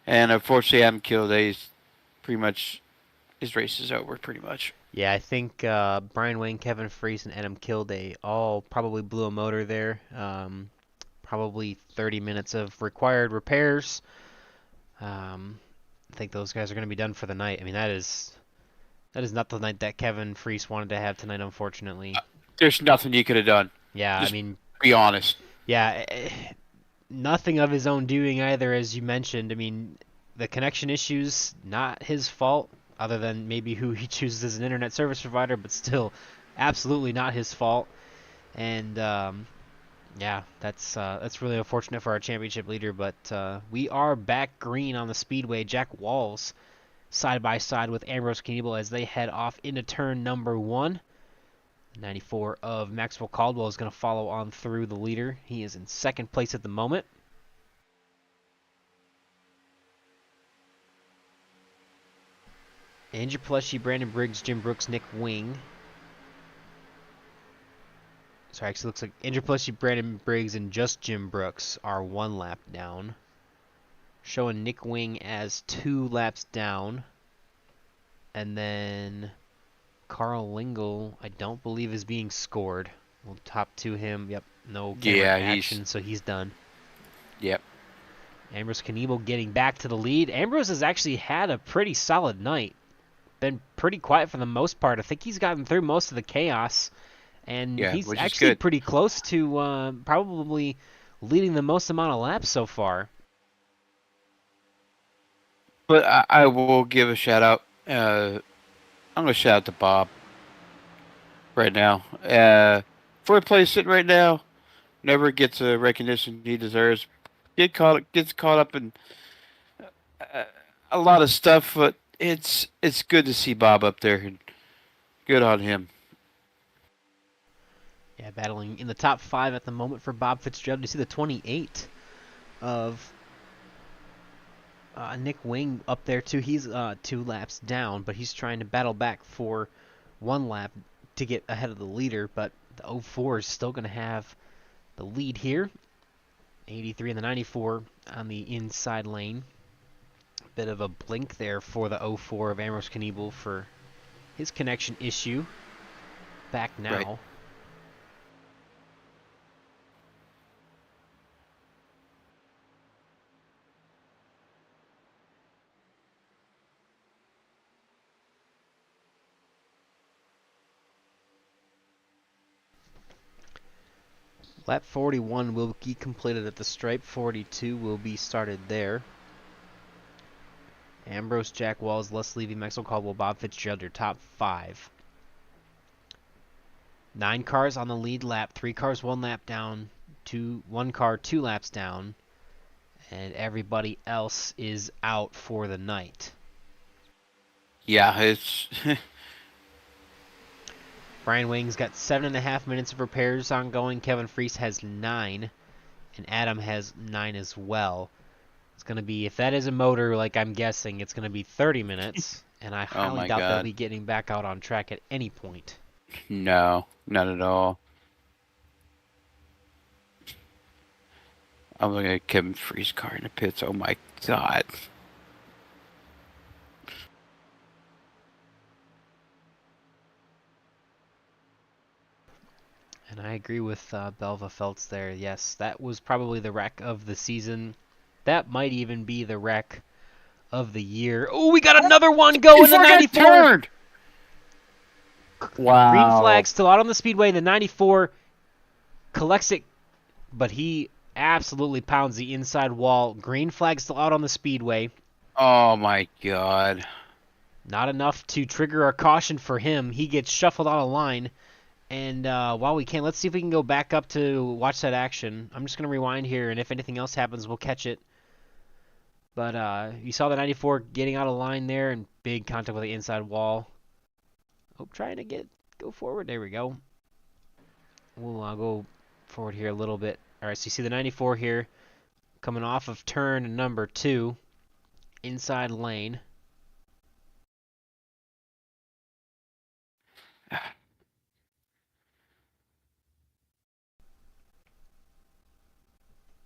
and unfortunately, Adam Kilday's pretty much his race is over. Pretty much. Yeah, I think Brian Wayne, Kevin Freese, and Adam Kilday all probably blew a motor there. Probably 30 minutes of required repairs. I think those guys are going to be done for the night. I mean, that is not the night that Kevin Freese wanted to have tonight, unfortunately. There's nothing you could have done. Yeah, Just I mean, be honest. yeah, nothing of his own doing either, as you mentioned. I mean, the connection issues, not his fault, other than maybe who he chooses as an internet service provider, but still, absolutely not his fault. And yeah, that's really unfortunate for our championship leader. But we are back green on the speedway. Jack Walls side by side with Ambrose Kniebel as they head off into turn number 1. 94 of Maxwell Caldwell is going to follow on through the leader. He is in second place at the moment. Andrew Pleshy, Brandon Briggs, Jim Brooks, Nick Wing. Sorry, actually looks like Andrew Pleshy, Brandon Briggs, and just Jim Brooks are 1 lap down. Showing Nick Wing as 2 laps down. And then Carl Lingle, I don't believe is being scored. We'll top to him. Yep, no camera action, so he's done. Yep. Ambrose Kniebel getting back to the lead. Ambrose has actually had a pretty solid night. Been pretty quiet for the most part. I think he's gotten through most of the chaos. And he's actually pretty close to probably leading the most amount of laps so far. But I will give a shout out. I'm going to shout out to Bob right now. Fourth place sitting right now. Never gets a recognition he deserves. Gets caught up in a lot of stuff, but it's good to see Bob up there. And good on him. Yeah, battling in the top 5 at the moment for Bob Fitzgerald. You see the 28 of Nick Wing up there too. He's 2 laps down, but he's trying to battle back for 1 lap to get ahead of the leader. But the 04 is still going to have the lead here. 83 and the 94 on the inside lane. Bit of a blink there for the 04 of Ambrose Kniebel for his connection issue. Back now. Right. Lap 41 will be completed at the stripe. 42 will be started there. Ambrose, Jack Walls, Les Levy, Maxwell Caldwell, Bob Fitzgerald, your top 5. 9 cars on the lead lap. 3 cars 1 lap down. 1 car 2 laps down. And everybody else is out for the night. Yeah, it's Brian Wing's got 7.5 minutes of repairs ongoing. Kevin Freese has 9. And Adam has 9 as well. It's going to be, if that is a motor, like I'm guessing, it's going to be 30 minutes. And I oh highly my doubt they'll God. be getting back out on track at any point. No, not at all. I'm looking at Kevin Free's car in the pits. Oh my God. And I agree with Belva Feltz there. Yes, that was probably the wreck of the season. That might even be the wreck of the year. Oh, we got another one going, the Before I got 94. turned. Green Wow. flag still out on the speedway. The 94 collects it, but he absolutely pounds the inside wall. Green flag still out on the speedway. Oh my God. Not enough to trigger a caution for him. He gets shuffled out of line. And while we can, let's see if we can go back up to watch that action. I'm just going to rewind here, and if anything else happens, we'll catch it. But you saw the 94 getting out of line there, and big contact with the inside wall. Oh, trying to go forward. There we go. We'll go forward here a little bit. All right, so you see the 94 here coming off of turn number 2, inside lane.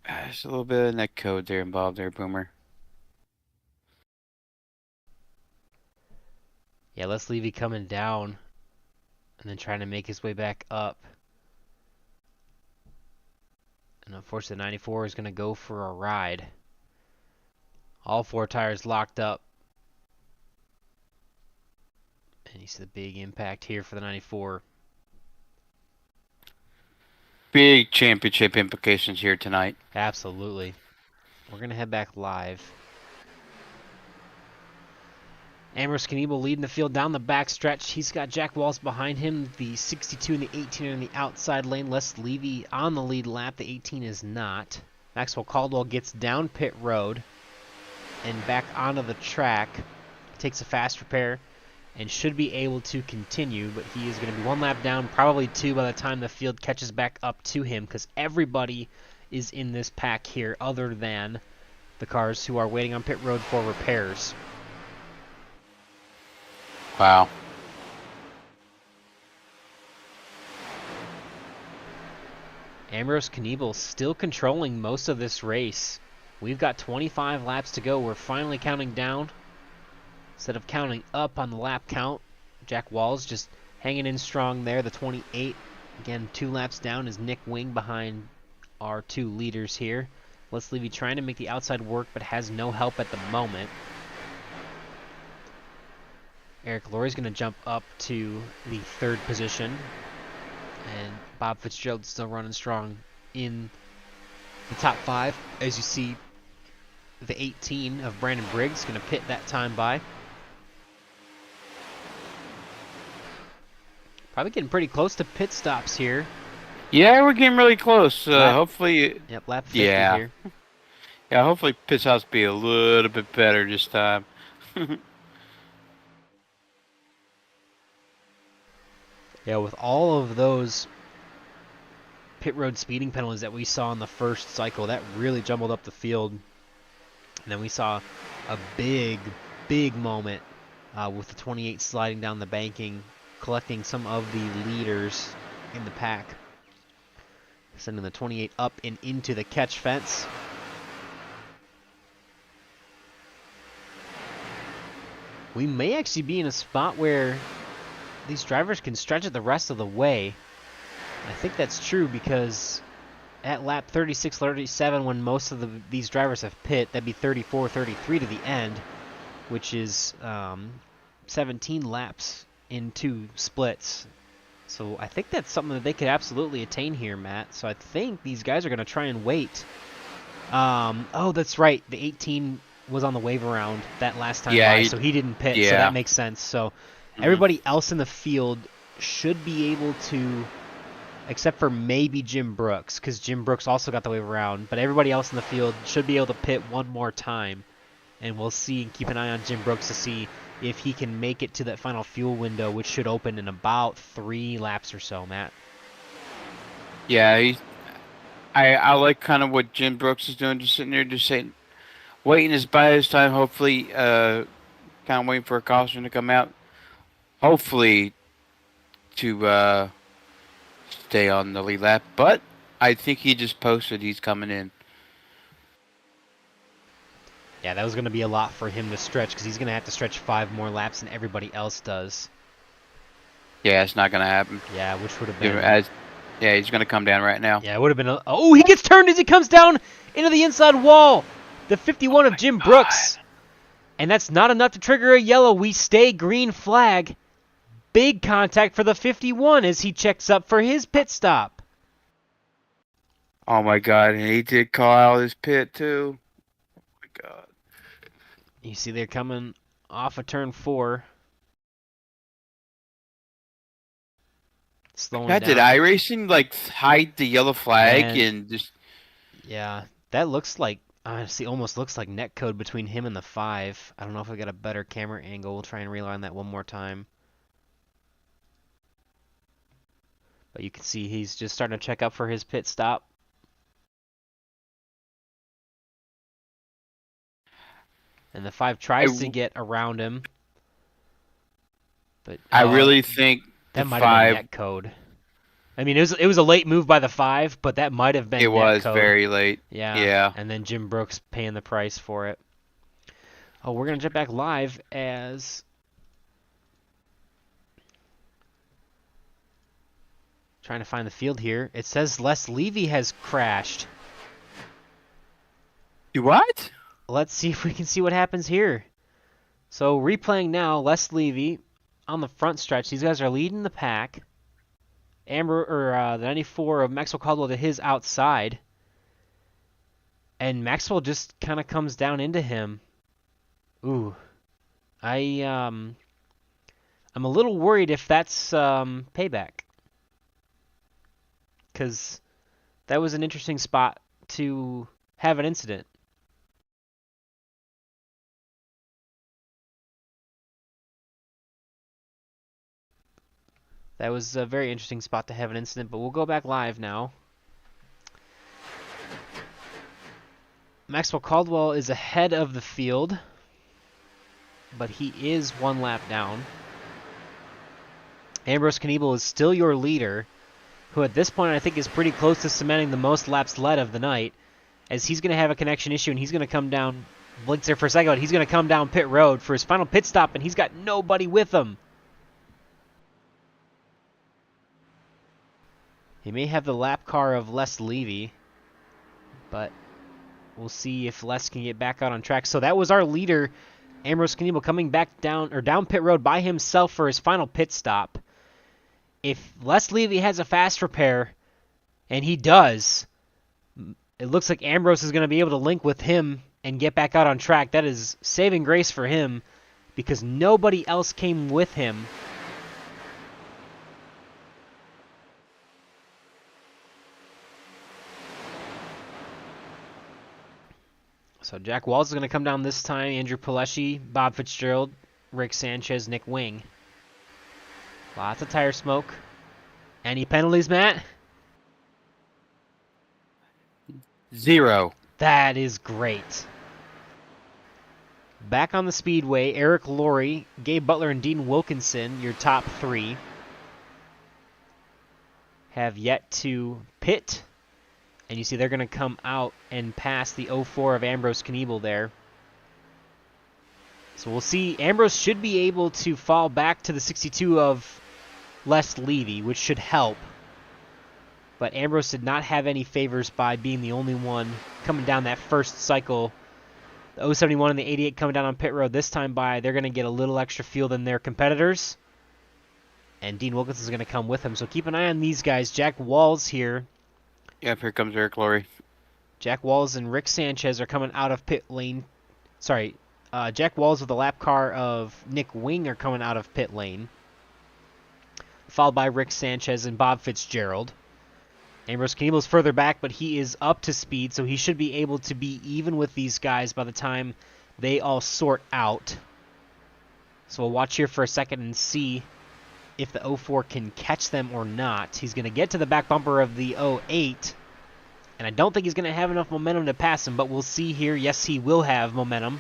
There's a little bit of net code there involved there, Boomer. Yeah, Les Levy coming down and then trying to make his way back up. And unfortunately, the 94 is going to go for a ride. All 4 tires locked up. And you see the big impact here for the 94. Big championship implications here tonight. Absolutely. We're going to head back live. Amherst Kniebel leading the field down the back stretch. He's got Jack Walls behind him. The 62 and the 18 are in the outside lane. Les Levy on the lead lap. The 18 is not. Maxwell Caldwell gets down pit road and back onto the track. Takes a fast repair and should be able to continue, but he is going to be 1 lap down, probably 2 by the time the field catches back up to him, because everybody is in this pack here other than the cars who are waiting on pit road for repairs. Wow. Ambrose Kniebel still controlling most of this race. We've got 25 laps to go. We're finally counting down instead of counting up on the lap count. Jack Walls just hanging in strong there. The 28, again, 2 laps down is Nick Wing behind our 2 leaders here. Les Levy trying to make the outside work, but has no help at the moment. Eric Laurie's going to jump up to the 3rd position. And Bob Fitzgerald's still running strong in the top 5. As you see, the 18 of Brandon Briggs going to pit that time by. Probably getting pretty close to pit stops here. Yeah, we're getting really close. Hopefully, Yep, lap 50 here. Yeah, hopefully pit stops be a little bit better this time. Yeah, with all of those pit road speeding penalties that we saw in the first cycle, that really jumbled up the field. And then we saw a big, big moment with the 28 sliding down the banking, collecting some of the leaders in the pack. Sending the 28 up and into the catch fence. We may actually be in a spot where these drivers can stretch it the rest of the way. I think that's true because at lap 36, 37, when most of these drivers have pit, that'd be 34, 33 to the end, which is 17 laps in 2 splits. So I think that's something that they could absolutely attain here, Matt. So I think these guys are going to try and wait. Oh, that's right. The 18 was on the wave around that last time by, so he didn't pit, so that makes sense. So everybody else in the field should be able to except for maybe Jim Brooks, because Jim Brooks also got the wave around. But everybody else in the field should be able to pit one more time, and we'll see and keep an eye on Jim Brooks to see if he can make it to that final fuel window, which should open in about 3 laps or so, Matt. Yeah, I like kind of what Jim Brooks is doing, just sitting there, just saying, waiting his by his time. Hopefully, kind of waiting for a caution to come out. Hopefully, to stay on the lead lap. But I think he just posted he's coming in. Yeah, that was going to be a lot for him to stretch, because he's going to have to stretch 5 more laps than everybody else does. Yeah, it's not going to happen. Yeah, which would have been... Yeah, he's going to come down right now. Yeah, it would have been... Oh, he gets turned as he comes down into the inside wall. The 51 of Jim Brooks. And that's not enough to trigger a yellow. We stay green flag. Big contact for the 51 as he checks up for his pit stop. Oh, my God. And he did call out his pit, too. Oh, my God. You see they're coming off of turn 4. Slowing down. Did iRacing, like, hide the yellow flag and just... Yeah, that looks like... Honestly, almost looks like netcode between him and the 5. I don't know if we got a better camera angle. We'll try and reline that one more time. But you can see he's just starting to check up for his pit stop. And the 5 tries to get around him. But I really think that the might 5... have been netcode. I mean, it was a late move by the 5, but that might have been It was netcode. very late. Yeah. And then Jim Brooks paying the price for it. Oh, we're going to jump back live as... Trying to find the field here. It says Les Levy has crashed. What? Let's see if we can see what happens here. So replaying now, Les Levy on the front stretch. These guys are leading the pack. The 94 of Maxwell Caldwell to his outside. And Maxwell just kind of comes down into him. Ooh. I'm a little worried if that's payback. Because that was an interesting spot to have an incident. That was a very interesting spot to have an incident, but we'll go back live now. Maxwell Caldwell is ahead of the field, but he is 1 lap down. Ambrose Kniebel is still your leader, who at this point I think is pretty close to cementing the most laps led of the night, as he's going to have a connection issue and he's going to come down, blinks there for a second, but he's going to come down pit road for his final pit stop, and he's got nobody with him. He may have the lap car of Les Levy, but we'll see if Les can get back out on track. So that was our leader, Ambrose Kniebel, coming back down pit road by himself for his final pit stop. If Les Levy has a fast repair, and he does, it looks like Ambrose is going to be able to link with him and get back out on track. That is saving grace for him because nobody else came with him. So Jack Walls is going to come down this time. Andrew Pileshi, Bob Fitzgerald, Rick Sanchez, Nick Wing. Lots of tire smoke. Any penalties, Matt? 0. That is great. Back on the speedway, Eric Laurie, Gabe Butler, and Dean Wilkinson, your top 3, have yet to pit. And you see they're going to come out and pass the 04 of Ambrose Kniebel there. So we'll see. Ambrose should be able to fall back to the 62 of Les Levy, which should help. But Ambrose did not have any favors by being the only one coming down that first cycle. The 071 and the 88 coming down on pit road this time by. They're going to get a little extra fuel than their competitors. And Dean Wilkinson is going to come with them. So keep an eye on these guys. Jack Walls here. Yep, here comes Eric Laurie. Jack Walls and Rick Sanchez are coming out of pit lane. Sorry, Jack Walls with the lap car of Nick Wing are coming out of pit lane. Followed by Rick Sanchez and Bob Fitzgerald. Ambrose Kniebel's further back, but he is up to speed, so he should be able to be even with these guys by the time they all sort out. So we'll watch here for a second and see if the 04 can catch them or not. He's going to get to the back bumper of the 08, and I don't think he's going to have enough momentum to pass him, but we'll see here. Yes, he will have momentum.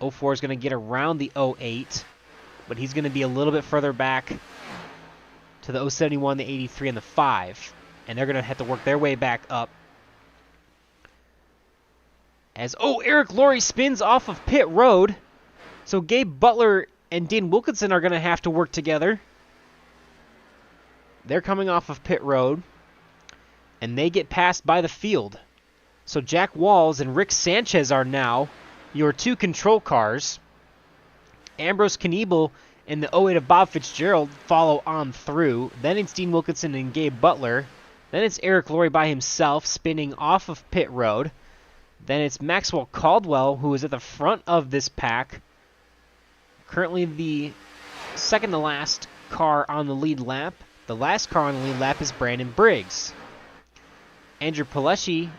04 is going to get around the 08, but he's going to be a little bit further back to the 071, the 83, and the 5. And they're going to have to work their way back up. As, Eric Laurie spins off of pit road. So Gabe Butler and Dean Wilkinson are going to have to work together. They're coming off of pit road. And they get passed by the field. So Jack Walls and Rick Sanchez are now your two control cars. Ambrose Kniebel and the 08 of Bob Fitzgerald follow on through. Then it's Dean Wilkinson and Gabe Butler. Then it's Eric Laurie by himself spinning off of pit road. Then it's Maxwell Caldwell, who is at the front of this pack. Currently the second to last car on the lead lap. The last car on the lead lap is Brandon Briggs. Andrew Pileshi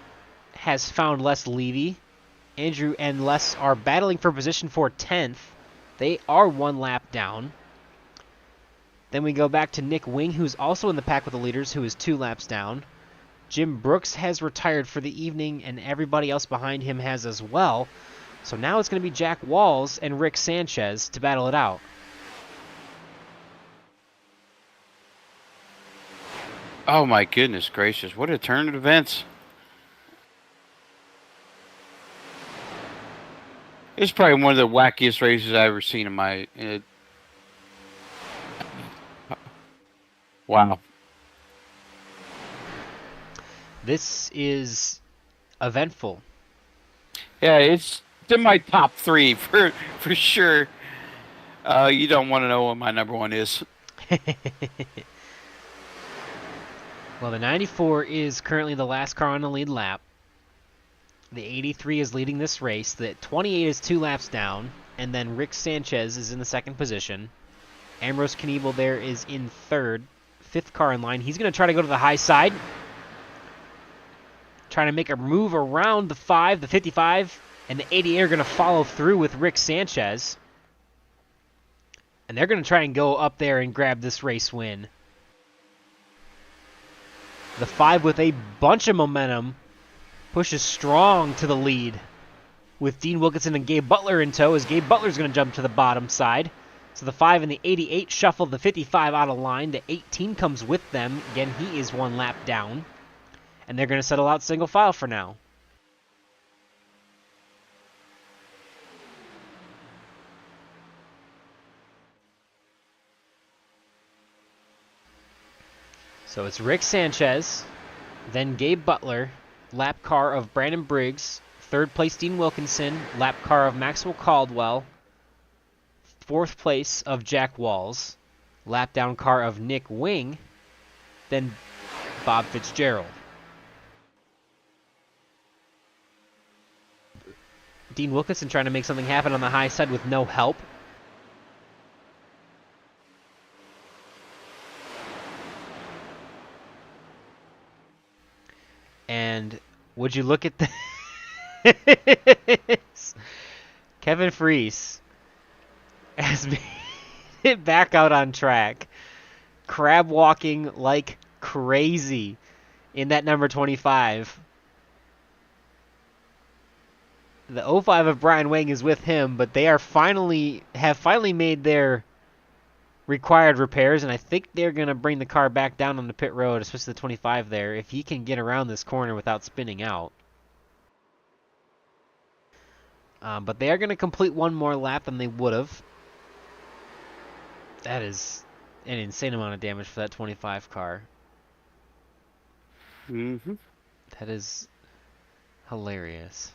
has found Les Levy. Andrew and Les are battling for position for 10th. They are one lap down. Then we go back to Nick Wing, who's also in the pack with the leaders, who is 2 laps down. Jim Brooks has retired for the evening, and everybody else behind him has as well. So now it's going to be Jack Walls and Rick Sanchez to battle it out. Oh my goodness gracious, what a turn of events. It's probably one of the wackiest races I've ever seen in my... wow. This is eventful. Yeah, it's in my top 3 for sure. You don't want to know what my number 1 is. Well, the 94 is currently the last car on the lead lap. The 83 is leading this race. The 28 is 2 laps down. And then Rick Sanchez is in the second position. Ambrose Kniebel there is in third. 5th car in line. He's going to try to go to the high side. Trying to make a move around the 5, the 55. And the 88 are going to follow through with Rick Sanchez. And they're going to try and go up there and grab this race win. The 5 with a bunch of momentum pushes strong to the lead with Dean Wilkinson and Gabe Butler in tow, as Gabe Butler's going to jump to the bottom side. So the 5 and the 88 shuffle the 55 out of line. The 18 comes with them. Again, he is 1 lap down. And they're going to settle out single file for now. So it's Rick Sanchez, then Gabe Butler, lap car of Brandon Briggs, 3rd place Dean Wilkinson, lap car of Maxwell Caldwell, 4th place of Jack Walls, lap down car of Nick Wing, then Bob Fitzgerald. Dean Wilkinson trying to make something happen on the high side with no help. And would you look at this? Kevin Freese has made it back out on track. Crab walking like crazy in that number 25. The 05 of Brian Wang is with him, but they are have finally made their required repairs, and I think they're going to bring the car back down on the pit road, especially the 25 there, if he can get around this corner without spinning out. But they are going to complete one more lap than they would have. That is an insane amount of damage for that 25 car. Mm-hmm. That is hilarious.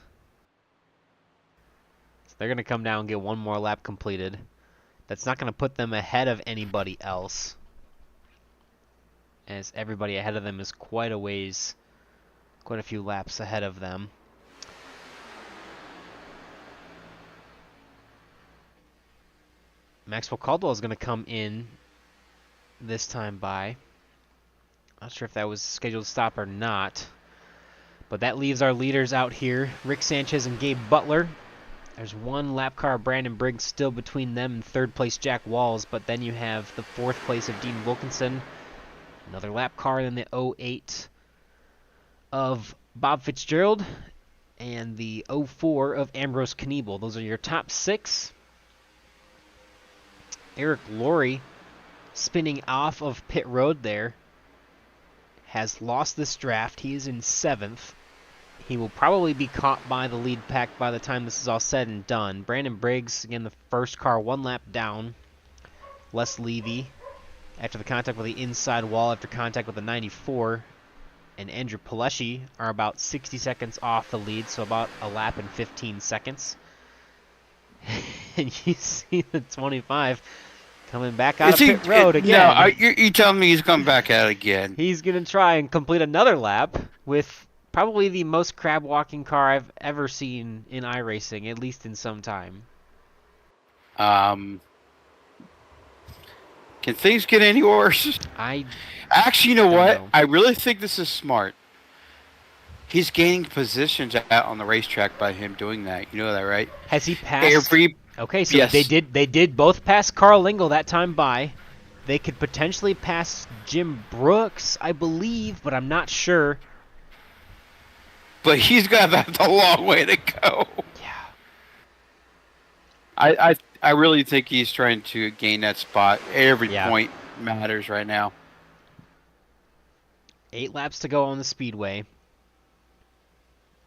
So they're going to come down and get one more lap completed. That's not going to put them ahead of anybody else, as everybody ahead of them is quite a few laps ahead of them. Maxwell Caldwell is going to come in this time by Not sure if that was scheduled to stop or not. But that leaves our leaders out here, Rick Sanchez and Gabe Butler. There's one lap car of Brandon Briggs still between them and third place Jack Walls, but then you have the fourth place of Dean Wilkinson, another lap car in the 08 of Bob Fitzgerald, and the 04 of Ambrose Kniebel. Those are your top 6. Eric Laurie, spinning off of pit road there, has lost this draft. He is in 7th. He will probably be caught by the lead pack by the time this is all said and done. Brandon Briggs, again, the first car, 1 lap down. Les Levy, after the contact with the inside wall, after contact with the 94, and Andrew Pileshi are about 60 seconds off the lead, so about a lap and 15 seconds. And you see the 25 coming back out of pit road again. No, you telling me he's coming back out again? He's going to try and complete another lap with probably the most crab walking car I've ever seen in iRacing, at least in some time. Can things get any worse? Actually, you know what? I really think this is smart. He's gaining positions out on the racetrack by him doing that. You know that, right? Has he passed? Okay, so yes. they did both pass Carl Lingle that time by. They could potentially pass Jim Brooks, I believe, but I'm not sure. But he's got a long way to go. Yeah. I really think he's trying to gain that spot. Every point matters right now. 8 laps to go on the speedway.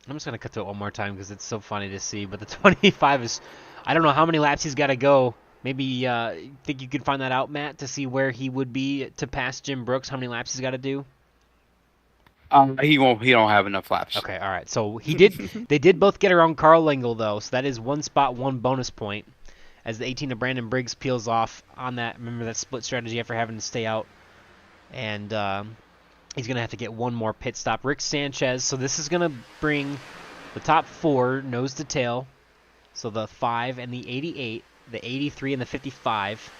I'm just going to cut to it one more time because it's so funny to see. But the 25 is... I don't know how many laps he's got to go. Maybe think you could find that out, Matt, to see where he would be to pass Jim Brooks, how many laps he's got to do? He don't have enough laps. Okay, all right. So he did. They did both get around Carl Lingle, though. So that is 1 spot, 1 bonus point. As the 18 of Brandon Briggs peels off on that. Remember that split strategy after having to stay out. And he's going to have to get 1 more pit stop. Rick Sanchez. So this is going to bring the top 4 nose to tail. So the 5 and the 88, the 83 and the 55.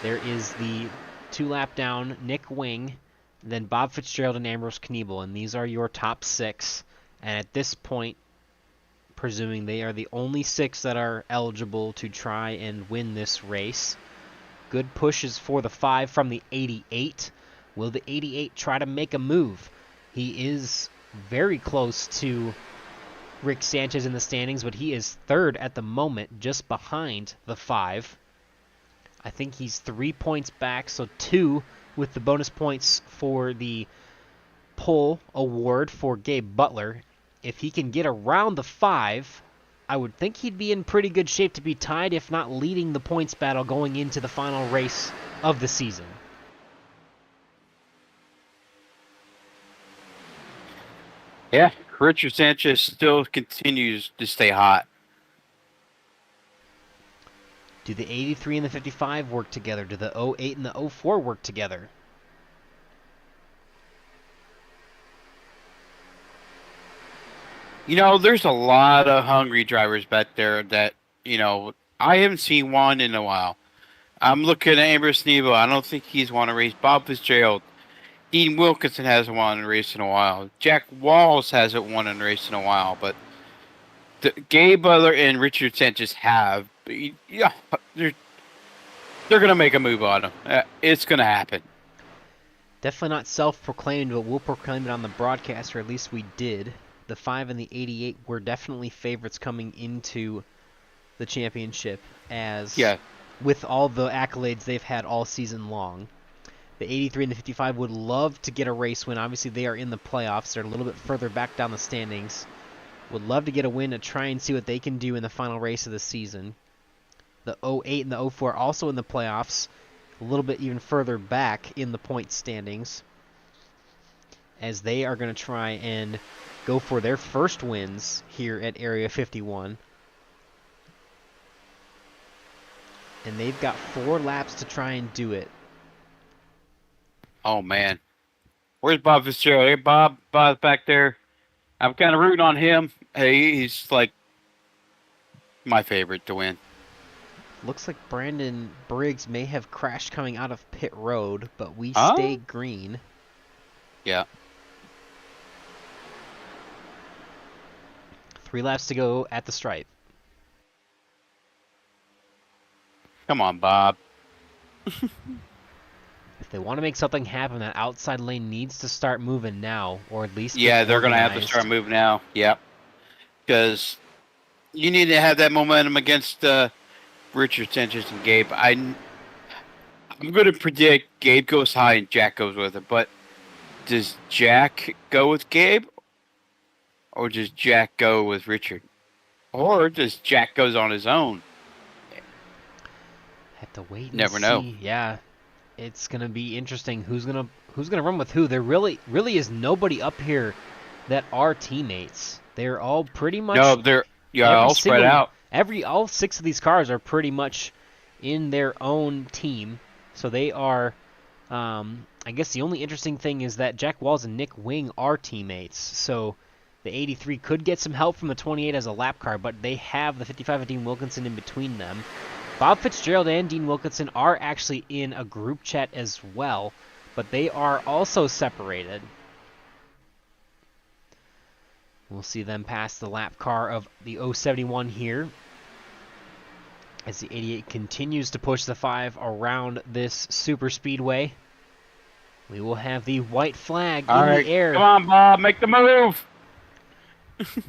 There is the 2 lap down Nick Wing, then Bob Fitzgerald and Ambrose Kniebel, and these are your top 6. And at this point, presuming they are the only 6 that are eligible to try and win this race. Good pushes for the 5 from the 88. Will the 88 try to make a move? He is very close to Rick Sanchez in the standings, but he is 3rd at the moment, just behind the 5. I think he's 3 points back, so 2 with the bonus points for the pole award for Gabe Butler. If he can get around the 5, I would think he'd be in pretty good shape to be tied, if not leading the points battle going into the final race of the season. Yeah, Richard Sanchez still continues to stay hot. Do the 83 and the 55 work together? Do the 08 and the 04 work together? You know, there's a lot of hungry drivers back there that, I haven't seen one in a while. I'm looking at Ambrose Kniebel. I don't think he's won a race. Bob Fitzgerald. Dean Wilkinson hasn't won a race in a while. Jack Walls hasn't won a race in a while. But Gabe Butler and Richard Sanchez have. Yeah, they're going to make a move on him. It's going to happen. Definitely not self-proclaimed, but we'll proclaim it on the broadcast, or at least we did. The 5 and the 88 were definitely favorites coming into the championship, as with all the accolades they've had all season long. The 83 and the 55 would love to get a race win. Obviously, they are in the playoffs. They're a little bit further back down the standings. Would love to get a win to try and see what they can do in the final race of the season. The 08 and the 04 also in the playoffs, a little bit even further back in the point standings, as they are going to try and go for their first wins here at Area 51. And they've got 4 laps to try and do it. Oh, man. Where's Bob Fitzgerald? Hey, Bob's back there. I'm kind of rooting on him. Hey, he's like my favorite to win. Looks like Brandon Briggs may have crashed coming out of pit road, but we stay green. Yeah. 3 laps to go at the stripe. Come on, Bob. If they want to make something happen, that outside lane needs to start moving now, or at least get Yeah, they're going to have to organized. start moving now. Yep. Because you need to have that momentum against Richard Sanchez and Gabe. I'm going to predict Gabe goes high and Jack goes with it. But does Jack go with Gabe? Or does Jack go with Richard? Or does Jack goes on his own? Have to wait and Never know. see. Yeah, it's gonna be interesting. Who's gonna run with who? There really is nobody up here that are teammates. They're all pretty much No, they're all spread out. All 6 of these cars are pretty much in their own team. So they are. I guess the only interesting thing is that Jack Walls and Nick Wing are teammates. So the 83 could get some help from the 28 as a lap car, but they have the 55 of Dean Wilkinson in between them. Bob Fitzgerald and Dean Wilkinson are actually in a group chat as well, but they are also separated. We'll see them pass the lap car of the 071 here as the 88 continues to push the 5 around this super speedway. We will have the white flag in the air. Come on, Bob, make the move.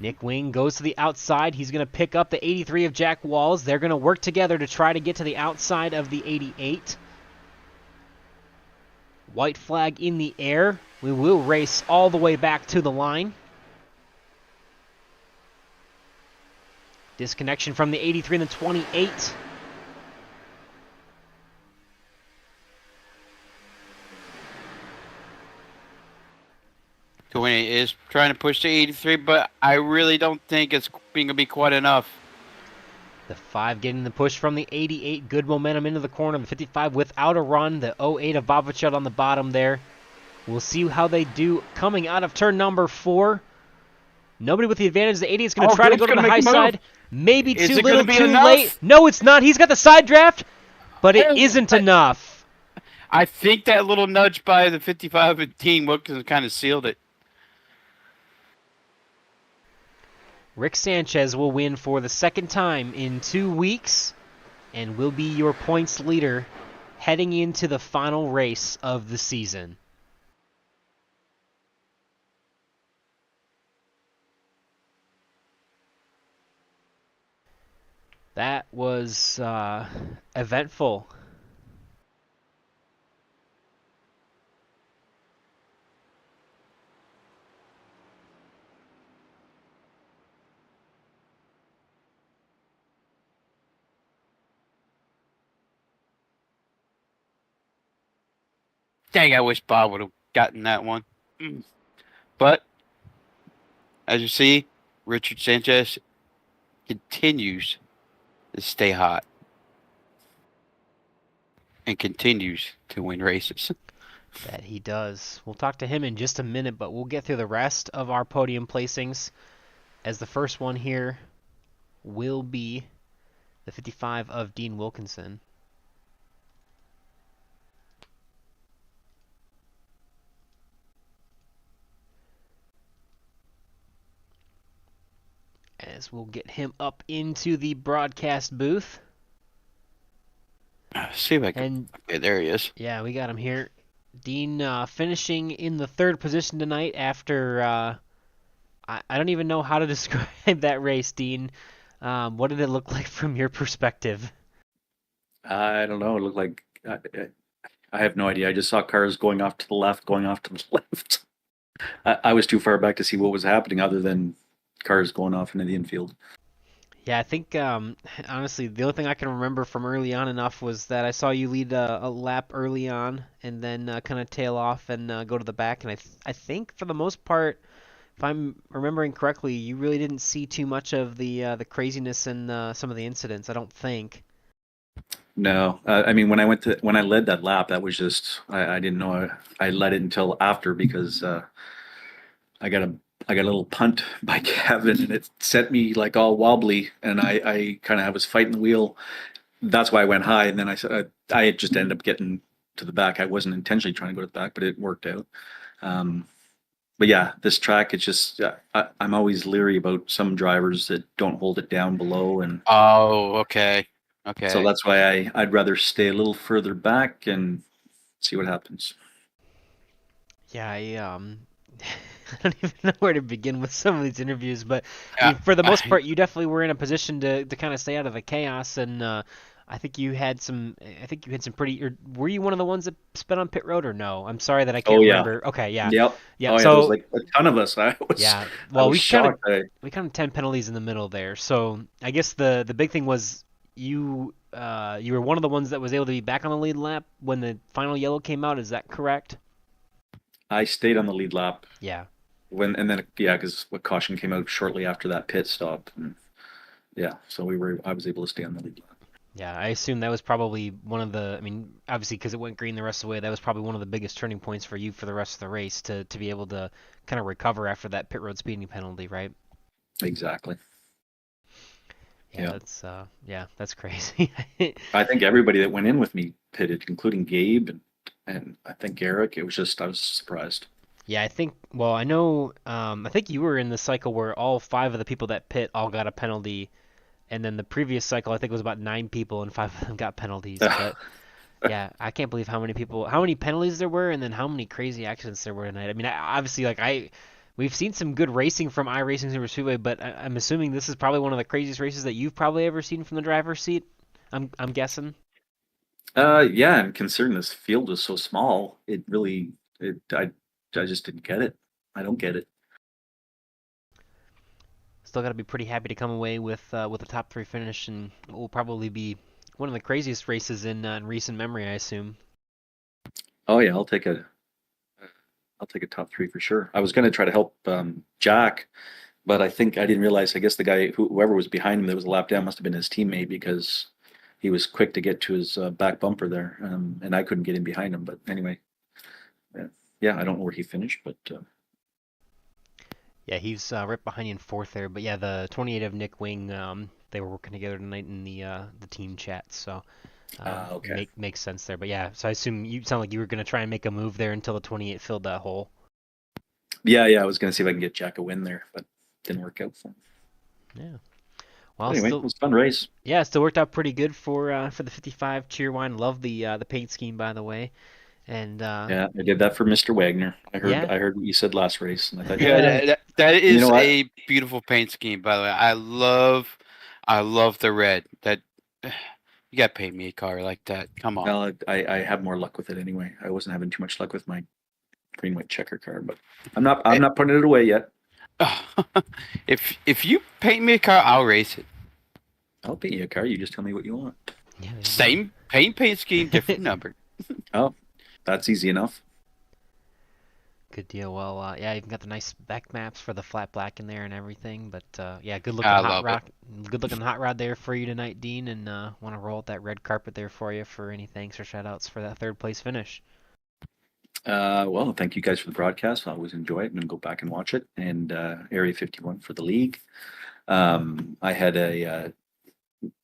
Nick Wing goes to the outside. He's going to pick up the 83 of Jack Walls. They're going to work together to try to get to the outside of the 88. White flag in the air. We will race all the way back to the line. Disconnection from the 83 and the 28. Twenty is trying to push the 83, but I really don't think it's going to be quite enough. The 5 getting the push from the 88. Good momentum into the corner. The 55 without a run. The 08 of Bobachut on the bottom there. We'll see how they do coming out of turn number 4. Nobody with the advantage. The 80 is going to try to go to the high side. Maybe too little, too late. No, it's not. He's got the side draft, but it isn't enough. I think that little nudge by the 55 of Dean Wilkinson kind of sealed it. Rick Sanchez will win for the second time in 2 weeks and will be your points leader heading into the final race of the season. That was eventful. Dang, I wish Bob would have gotten that one. But, as you see, Richard Sanchez continues to stay hot and continues to win races. That he does. We'll talk to him in just a minute, but we'll get through the rest of our podium placings, as the first one here will be the 55 of Dean Wilkinson. As we'll get him up into the broadcast booth. See if I can. Okay, there he is. Yeah, we got him here. Dean finishing in the 3rd position tonight after, I don't even know how to describe that race, Dean. What did it look like from your perspective? I don't know. It looked like I have no idea. I just saw cars going off to the left, going off to the left. I was too far back to see what was happening other than cars going off into the infield. Yeah, I think, honestly, the only thing I can remember from early on enough was that I saw you lead a lap early on and then kind of tail off and go to the back. And I think, for the most part, if I'm remembering correctly, you really didn't see too much of the craziness and some of the incidents, I don't think. No, I mean when I led that lap, that was just I didn't know I led it until after because I got a little punt by Kevin and it sent me like all wobbly and I kind of was fighting the wheel. That's why I went high and then I just ended up getting to the back. I wasn't intentionally trying to go to the back, but it worked out. But yeah, this track, it's just I'm always leery about some drivers that don't hold it down below, and Oh, okay. so that's why I'd rather stay a little further back and see what happens. Yeah, I don't even know where to begin with some of these interviews, but I Yeah, mean, for the most part, you definitely were in a position to kind of stay out of the chaos, and I think you had some. I think you had some pretty. Or were you one of the ones that spent on pit road, or no? I'm sorry that I can't Oh yeah, remember. Okay, yeah, yep. yeah. Oh yeah, there was So like a ton of us. yeah, I well, was shocked. we kind of 10 penalties in the middle there. So I guess the big thing was you were one of the ones that was able to be back on the lead lap when the final yellow came out. Is that correct? I stayed on the lead lap Yeah. and then yeah, because what caution came out shortly after that pit stop. And yeah, so I was able to stay on the lead lap. Yeah, I assume that was probably one of the. I mean, obviously because it went green the rest of the way, that was probably one of the biggest turning points for you for the rest of the race to be able to kind of recover after that pit road speeding penalty, right? Exactly. Yeah, Yeah. that's crazy. I think everybody that went in with me pitted, including Gabe and I think Eric. It was just I was surprised. Yeah, I think. Well, I know. I think you were in the cycle where all five of the people that pit all got a penalty, and then the previous cycle I think it was about 9 people and five of them got penalties. But yeah, I can't believe how many penalties there were, and then how many crazy accidents there were tonight. I mean, obviously, we've seen some good racing from iRacing Superspeedway, but I'm assuming this is probably one of the craziest races that you've probably ever seen from the driver's seat. I'm guessing. Yeah, and considering this field was so small, it really I just didn't get it. I don't get it. Still got to be pretty happy to come away with a top three finish, and it will probably be one of the craziest races in recent memory, I assume. Oh yeah, I'll take a top three for sure. I was going to try to help Jack, but I think I didn't realize. I guess the guy, whoever was behind him that was a lap down, must have been his teammate because he was quick to get to his back bumper there, and I couldn't get in behind him. But anyway, yeah, I don't know where he finished, but Yeah, he's right behind you in fourth there. But yeah, the 28 of Nick Wing, they were working together tonight in the team chat, so okay. makes sense there. But yeah, so I assume you sound like you were gonna try and make a move there until the 28 filled that hole. Yeah, I was going to see if I can get Jack a win there, but didn't work out for him. Yeah. But Well, anyway, it still was a fun race. yeah, it still worked out pretty good for the 55 Cheerwine. Love the paint scheme by the way, and Yeah, I did that for Mr. Wagner. yeah, I heard what you said last race, and I thought, Yeah, yeah, that you know is what? a beautiful paint scheme, by the way. I love the red. That you got to pay me a car like that. Come on. Well, I have more luck with it anyway. I wasn't having too much luck with my green white checker car, but I'm Eh, not putting it away yet. if you paint me a car, I'll race it. I'll paint you a car. You just tell me what you want. yeah, there you Same paint scheme, different number. Oh, that's easy enough. Good deal. Well, yeah, you've got the nice back maps for the flat black in there and everything. But yeah, I love it. good looking hot rod there for you tonight, Dean. And want to roll out that red carpet there for you for any thanks or shout outs for that third place finish. Well, thank you guys for the broadcast. I always enjoy it and go back and watch it. And Area 51 for the league. I had a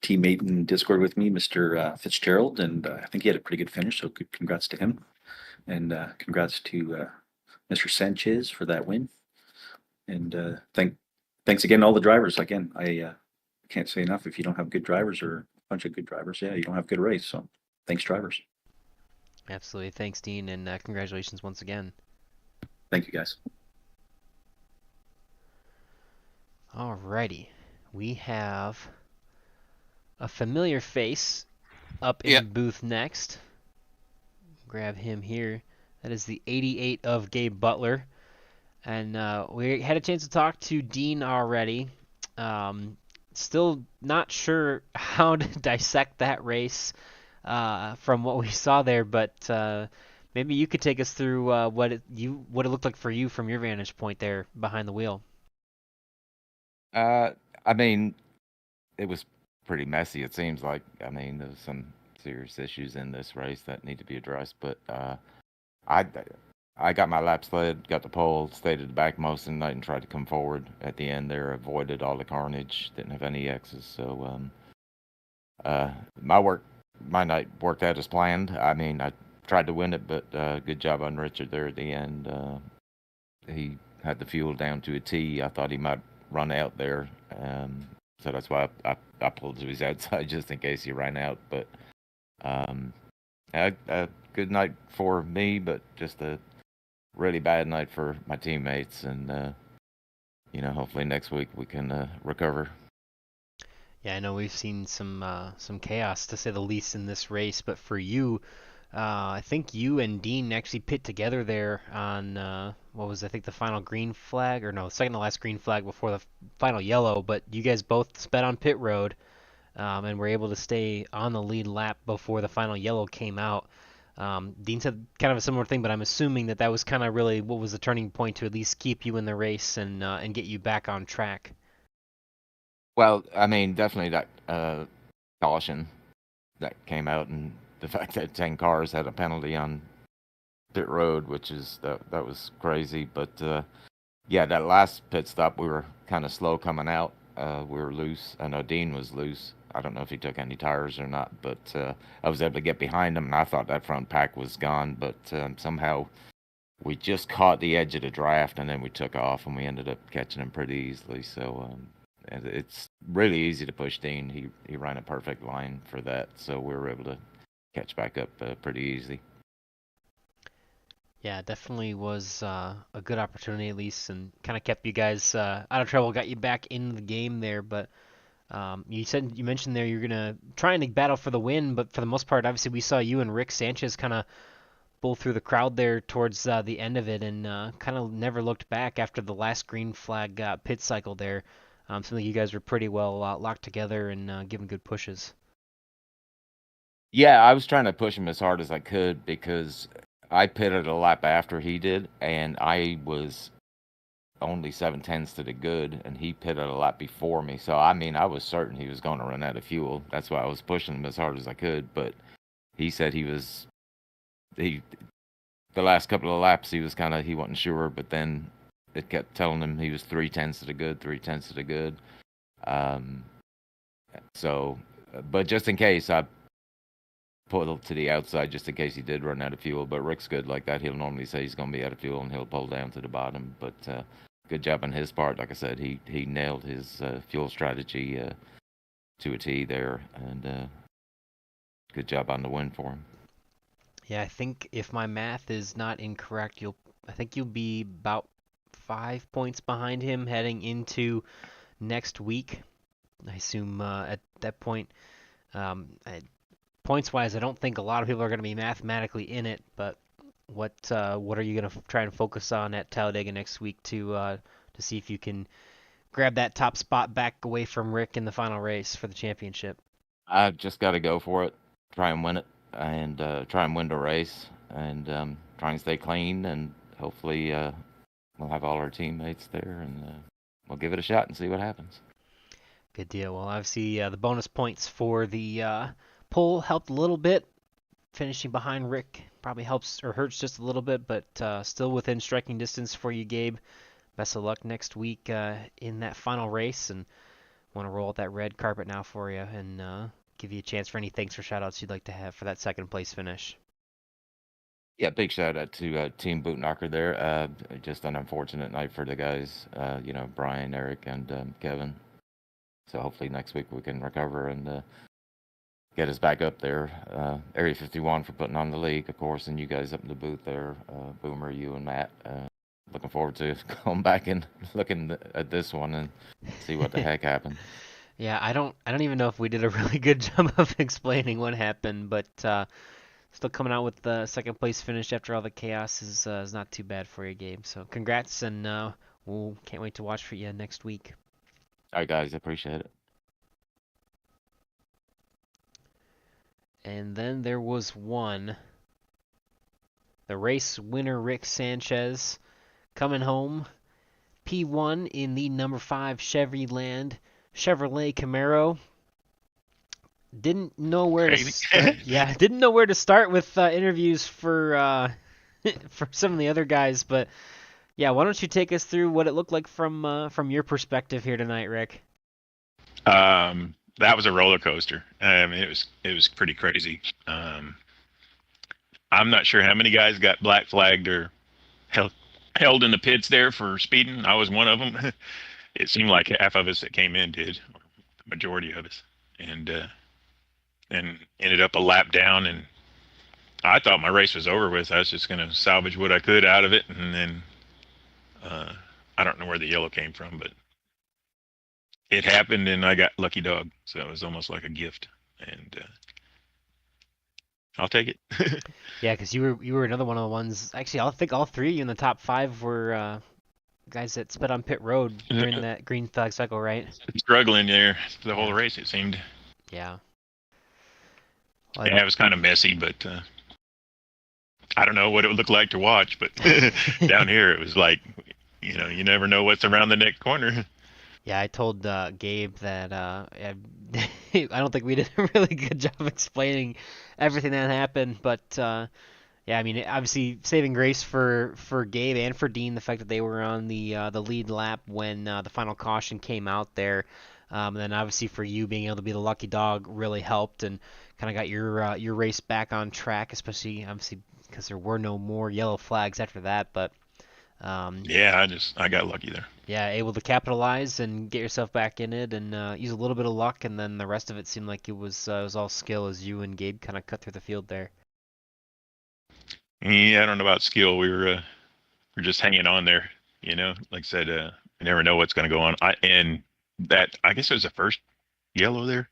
teammate in Discord with me, Mr. Fitzgerald, and I think he had a pretty good finish. So good, congrats to him, and congrats to Mr. Sanchez for that win. And thanks again to all the drivers. Again, I can't say enough. If you don't have good drivers or a bunch of good drivers, yeah, you don't have good race. So thanks, drivers. Absolutely. Thanks, Dean, and congratulations once again. Thank you, guys. Alrighty, we have a familiar face up Yeah. in booth next. Grab him here. That is the 88 of Gabe Butler. And we had a chance to talk to Dean already. Still not sure how to dissect that race from what we saw there, but maybe you could take us through what it looked like for you from your vantage point there behind the wheel. I mean, it was pretty messy. It seems like. I mean, there's some serious issues in this race that need to be addressed. But I got my lap sled, got the pole, stayed at the back most of the night, and tried to come forward at the end there. Avoided all the carnage. Didn't have any X's. So my night worked out as planned. I mean, I tried to win it, but good job on Richard there at the end. He had the fuel down to a T. I thought he might run out there, so that's why I pulled to his outside just in case he ran out. But a good night for me, but just a really bad night for my teammates. And hopefully next week we can recover. Yeah, I know we've seen some chaos to say the least in this race, but for you, I think you and Dean actually pit together there on what was I think the final green flag, or no, second to last green flag before the final yellow. But you guys both sped on pit road, and were able to stay on the lead lap before the final yellow came out. Dean said kind of a similar thing, but I'm assuming that was kind of really what was the turning point to at least keep you in the race and get you back on track. Well, I mean, definitely that caution that came out, and the fact that 10 cars had a penalty on pit road, which is that was crazy. But yeah, that last pit stop, we were kind of slow coming out. We were loose. I know Dean was loose. I don't know if he took any tires or not, but I was able to get behind him, and I thought that front pack was gone. But somehow we just caught the edge of the draft, and then we took off, and we ended up catching him pretty easily. So it's really easy to push Dean. He ran a perfect line for that, so we were able to catch back up pretty easy. Yeah, definitely was a good opportunity at least, and kind of kept you guys out of trouble, got you back in the game there. But you mentioned there you're gonna try to battle for the win, but for the most part, obviously we saw you and Rick Sanchez kind of bull through the crowd there towards the end of it, and kind of never looked back after the last green flag pit cycle there. Seemed like you guys were pretty well locked together and giving good pushes. Yeah, I was trying to push him as hard as I could because I pitted a lap after he did, and I was only 7/10 to the good, and he pitted a lap before me. So, I mean, I was certain he was going to run out of fuel. That's why I was pushing him as hard as I could. But he said the last couple of laps, he wasn't sure, but then it kept telling him he was 3/10 to the good, 3/10 to the good. Um, so, but just in case, I pull to the outside just in case he did run out of fuel. But Rick's good like that. He'll normally say he's going to be out of fuel and he'll pull down to the bottom. But good job on his part. Like I said, he nailed his fuel strategy to a T there, and good job on the win for him. Yeah, I think if my math is not incorrect, I think you'll be about 5 points behind him heading into next week. I assume at that point, points-wise, I don't think a lot of people are going to be mathematically in it. But what are you going to try and focus on at Talladega next week to see if you can grab that top spot back away from Rick in the final race for the championship? I've just got to go for it, try and win it, and try and win the race, and try and stay clean, and hopefully we'll have all our teammates there, and we'll give it a shot and see what happens. Good deal. Well, obviously the bonus points for the pole helped a little bit. Finishing behind Rick probably helps or hurts just a little bit, but still within striking distance for you, Gabe. Best of luck next week in that final race, and want to roll out that red carpet now for you and give you a chance for any thanks or shout-outs you'd like to have for that second place finish. Yeah, big shout out to Team Bootknocker there. Just an unfortunate night for the guys, Brian, Eric, and Kevin. So hopefully next week we can recover and get us back up there. Area 51 for putting on the league, of course, and you guys up in the booth there, Boomer, you and Matt. Looking forward to going back and looking at this one and see what the heck happened. Yeah, I don't even know if we did a really good job of explaining what happened, but still coming out with the second place finish after all the chaos is not too bad for you, Gabe. So congrats, and we'll can't wait to watch for you next week. All right, guys, I appreciate it. And then there was the race winner, Rick Sanchez, coming home P1 in the number 5 Chevrolet Camaro. Didn't know where to start. Yeah, didn't know where to start with interviews for for some of the other guys, but yeah, why don't you take us through what it looked like from your perspective here tonight, Rick? That was a roller coaster. I mean, it was pretty crazy. I'm not sure how many guys got black flagged or held held in the pits there for speeding. I was one of them. It seemed like half of us that came in did, or the majority of us, and ended up a lap down. And I thought my race was over with. I was just going to salvage what I could out of it, and then uh, I don't know where the yellow came from, but it happened, and I got lucky dog. So it was almost like a gift, and I'll take it. Yeah, because you were another one of the ones. Actually, I think all three of you in the top five were guys that sped on pit road during that green flag cycle, right? Struggling there the whole race, it seemed. Yeah. Yeah, it was kind of messy, but I don't know what it would look like to watch. But down here, it was like, you never know what's around the next corner. Yeah, I told Gabe that I don't think we did a really good job explaining everything that happened, but yeah, I mean, obviously saving grace for Gabe and for Dean, the fact that they were on the lead lap when the final caution came out there, and then obviously for you being able to be the lucky dog really helped and kind of got your race back on track, especially obviously because there were no more yellow flags after that, but. Yeah, I got lucky there. Yeah, able to capitalize and get yourself back in it, and use a little bit of luck, and then the rest of it seemed like it was all skill as you and Gabe kind of cut through the field there. Yeah, I don't know about skill. We're just hanging on there. Like I said, you never know what's going to go on. I guess it was the first yellow there.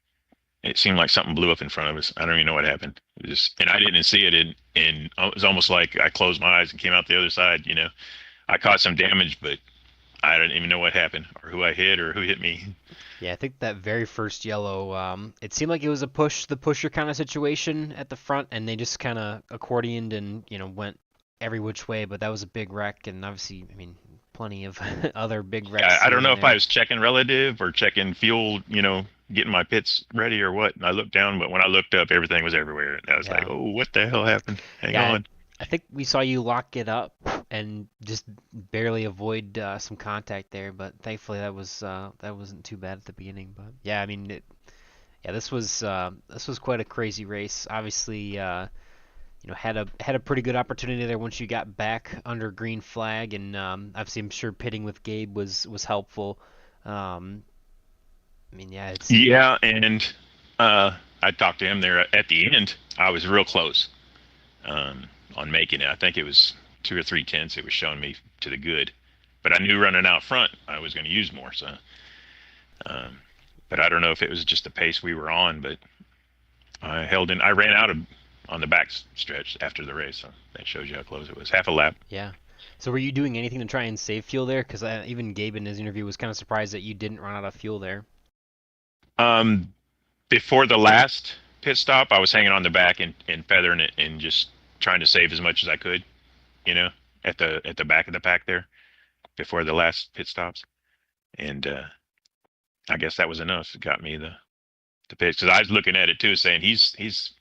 It seemed like something blew up in front of us. I don't even know what happened. And I didn't see it. And it was almost like I closed my eyes and came out the other side. I caught some damage, but I don't even know what happened or who I hit or who hit me. Yeah, I think that very first yellow, it seemed like it was the pusher kind of situation at the front, and they just kind of accordioned and went every which way. But that was a big wreck, and obviously, I mean, plenty of other big wrecks. I don't know in if there. I was checking relative or checking fuel, getting my pits ready or what. And I looked down, but when I looked up, everything was everywhere. And I was like, Yeah. oh, what the hell happened? Hang Yeah, on. I think we saw you lock it up and just barely avoid some contact there, but thankfully that wasn't too bad at the beginning. But yeah, I mean, yeah, this was quite a crazy race. Obviously, had a pretty good opportunity there once you got back under green flag, and obviously I'm sure pitting with Gabe was helpful. I mean, yeah, it's Yeah, and I talked to him there at the end. I was real close on making it. I think it was 2 or 3 tenths. It was showing me to the good, but I knew running out front I was going to use more. So, but I don't know if it was just the pace we were on, but I held in. I ran out of on the back stretch after the race, so that shows you how close it was. Half a lap. yeah. So were you doing anything to try and save fuel there? Because even Gabe in his interview was kind of surprised that you didn't run out of fuel there. Before the last pit stop, I was hanging on the back and feathering it and just trying to save as much as I could, at the back of the pack there before the last pit stops. And I guess that was enough. It got me the pitch because I was looking at it too, saying he's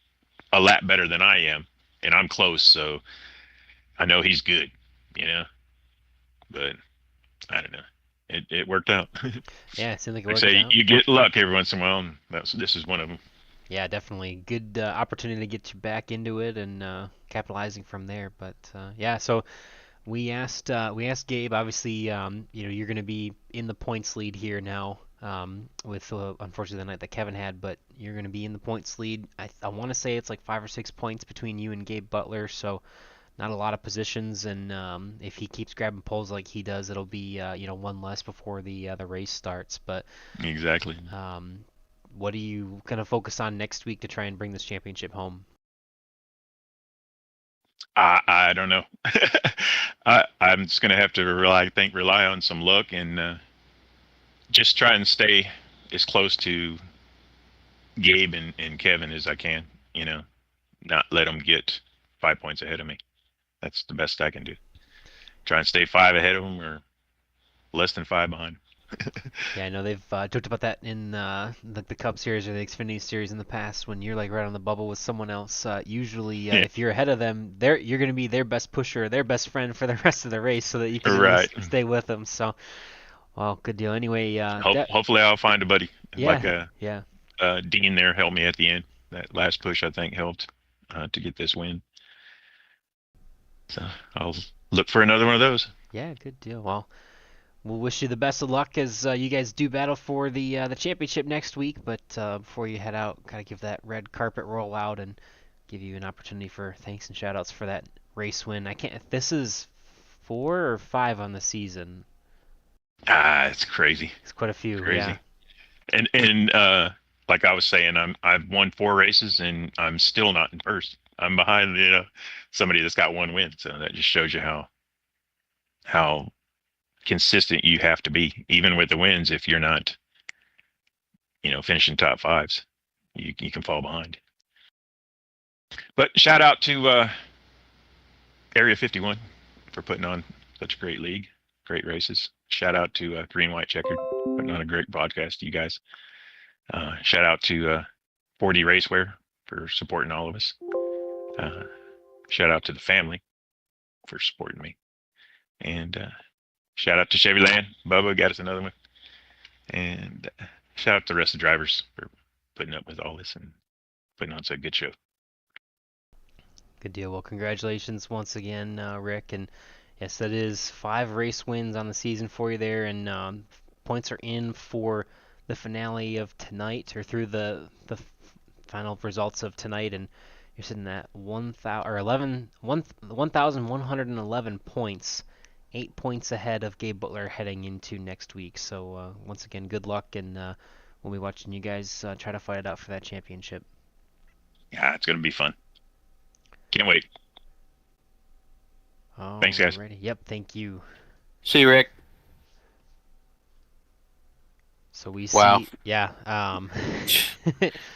a lap better than I am, and I'm close, so I know he's good, But I don't know. It worked out. Yeah, it seemed like it Like I worked say, out. you get luck every once in a while, and this is one of them. Yeah, definitely good opportunity to get you back into it and capitalizing from there. But yeah, so we asked Gabe. Obviously, you're going to be in the points lead here now. With unfortunately the night that Kevin had, but you're going to be in the points lead. I want to say it's like 5 or 6 points between you and Gabe Butler, so not a lot of positions. And if he keeps grabbing poles like he does, it'll be one less before the race starts. But Exactly. what are you going to focus on next week to try and bring this championship home? I don't know. I'm just gonna have to rely on some luck and just try and stay as close to Gabe and Kevin as I can. Not let them get 5 points ahead of me. That's the best I can do. Try and stay 5 ahead of them or less than 5 behind. Yeah, I know they've talked about that in the Cup Series or the Xfinity Series in the past. When you're like right on the bubble with someone else, usually Yeah. if you're ahead of them, you're going to be their best pusher, their best friend for the rest of the race, so that you can at Right. least stay with them. So, well, good deal. Anyway, Hopefully I'll find a buddy. yeah, Dean there helped me at the end. That last push I think helped to get this win. So I'll look for another one of those. Yeah, good deal. Well, we'll wish you the best of luck as you guys do battle for the championship next week. But before you head out, gotta give that red carpet roll out and give you an opportunity for thanks and shout outs for that race win. I can't. This is 4 or 5 on the season. It's crazy. It's quite a It's few. crazy. Yeah. And like I was saying, I've won 4 races and I'm still not in first. I'm behind, somebody that's got 1 win. So that just shows you how consistent you have to be, even with the wins. If you're not, finishing top fives, you can fall behind. But shout out to Area 51 for putting on such a great league, great races. Shout out to Green White Checkered putting on a great broadcast to you guys. Shout out to 4D Racewear for supporting all of us. Shout out to the family for supporting me. And shout out to Chevyland. Bubba got us another one. And shout out to the rest of the drivers for putting up with all this and putting on such a good show. Good deal. Well, congratulations once again, Rick. And yes, that is 5 race wins on the season for you there, and points are in for the finale of tonight, or through the final results of tonight, and you're sitting at 1,111 points, 8 points ahead of Gabe Butler heading into next week. So once again, good luck, and we'll be watching you guys try to fight it out for that championship. Yeah, it's going to be fun. Can't wait. Thanks, guys. Alrighty. Yep, thank you. See you, Rick. So we Wow. see, yeah.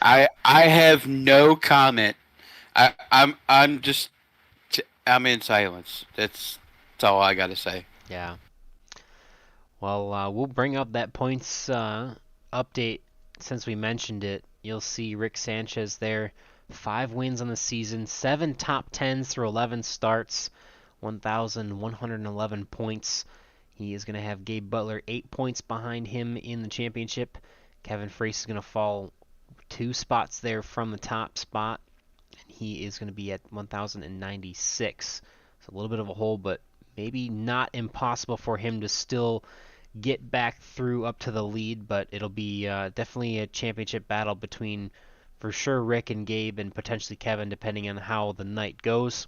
I have no comment. I'm in silence. That's all I got to say. Yeah. Well, we'll bring up that points update since we mentioned it. You'll see Rick Sanchez there, 5 wins on the season, 7 top 10s through 11 starts, 1,111 points. He is going to have Gabe Butler 8 points behind him in the championship. Kevin Freese is going to fall 2 spots there from the top spot, and he is going to be at 1,096. So a little bit of a hole, but maybe not impossible for him to still get back through up to the lead, but it'll be definitely a championship battle between, for sure, Rick and Gabe, and potentially Kevin, depending on how the night goes.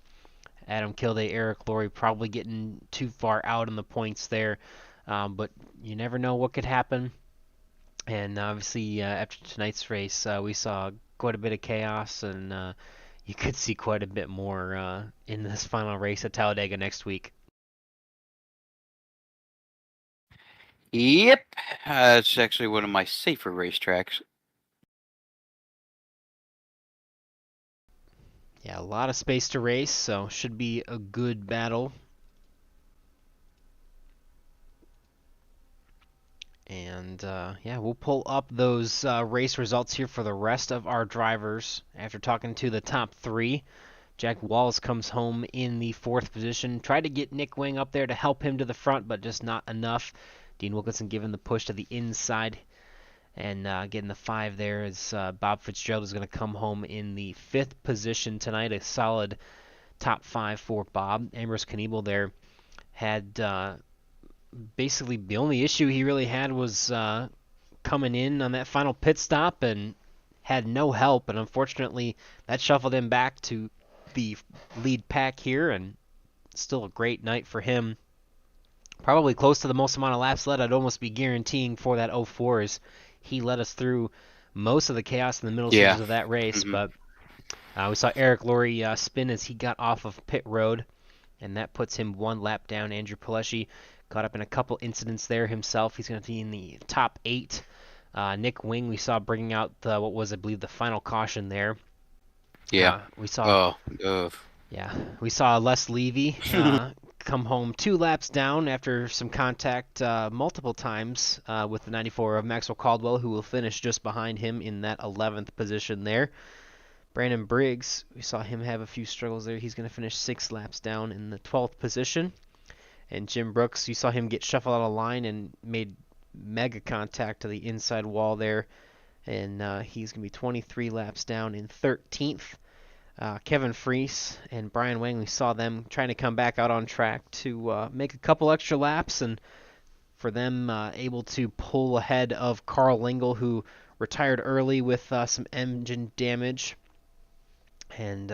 Adam Kilday, Eric Laurie probably getting too far out in the points there, but you never know what could happen. And obviously, after tonight's race, we saw quite a bit of chaos, and you could see quite a bit more in this final race at Talladega next week. Yep. It's actually one of my safer racetracks. Yeah, a lot of space to race, so should be a good battle. And yeah, we'll pull up those race results here for the rest of our drivers. After talking to the top 3, Jack Walls comes home in the 4th position. Tried to get Nick Wing up there to help him to the front, but just not enough. Dean Wilkinson giving the push to the inside. And getting the 5 there is Bob Fitzgerald is going to come home in the 5th position tonight. A solid top 5 for Bob. Ambrose Kniebel there had basically the only issue he really had was coming in on that final pit stop and had no help. And unfortunately, that shuffled him back to the lead pack here. And still a great night for him. Probably close to the most amount of laps led. I'd almost be guaranteeing for that 04 as he led us through most of the chaos in the middle stages of that race. Mm-hmm. But we saw Eric Laurie spin as he got off of pit road, and that puts him 1 lap down. Andrew Pileshi caught up in a couple incidents there himself. He's going to be in the top 8. Nick Wing we saw bringing out what was, I believe, the final caution there. Yeah. We saw. Oh. Yeah, we saw Les Levy come home 2 laps down after some contact multiple times with the 94 of Maxwell Caldwell, who will finish just behind him in that 11th position there. Brandon Briggs, we saw him have a few struggles there. He's going to finish 6 laps down in the 12th position. And Jim Brooks, you saw him get shuffled out of line and made mega contact to the inside wall there. And he's going to be 23 laps down in 13th. Kevin Freese and Brian Wang, we saw them trying to come back out on track to make a couple extra laps, and for them able to pull ahead of Carl Lingle, who retired early with some engine damage. And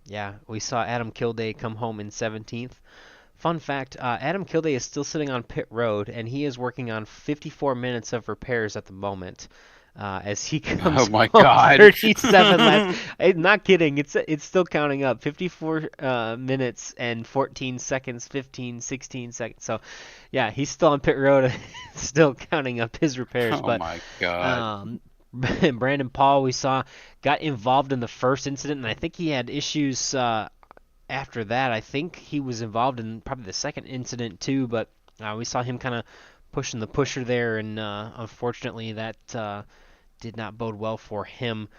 yeah, we saw Adam Kilday come home in 17th. Fun fact, Adam Kilday is still sitting on pit road, and he is working on 54 minutes of repairs at the moment. As he comes Oh my home God. 37 laps. I'm not kidding. It's still counting up. 54 minutes and 14 seconds, 15, 16 seconds. So, yeah, he's still on pit road, still counting up his repairs. Oh But my God. Brandon Paul, we saw, got involved in the first incident, and I think he had issues after that. I think he was involved in probably the second incident too, but we saw him kind of pushing the pusher there, and unfortunately that did not bode well for him.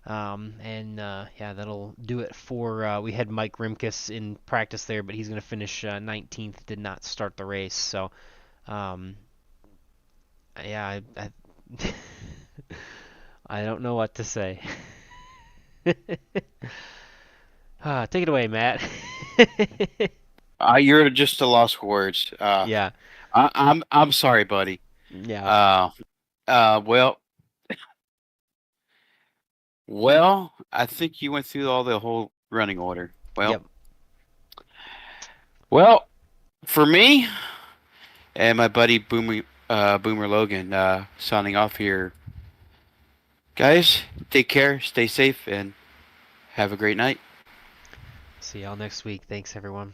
Yeah, that'll do it for. We had Mike Rimkus in practice there, but he's going to finish 19th. Did not start the race, so yeah, I I don't know what to say. Take it away, Matt. You're just a lost for words. Yeah, I'm sorry, buddy. yeah. Well, well, I think you went through all the whole running order. Well, Yep. well, for me and my buddy Boomer Logan, signing off here. Guys, take care, stay safe, and have a great night. See y'all next week. Thanks, everyone.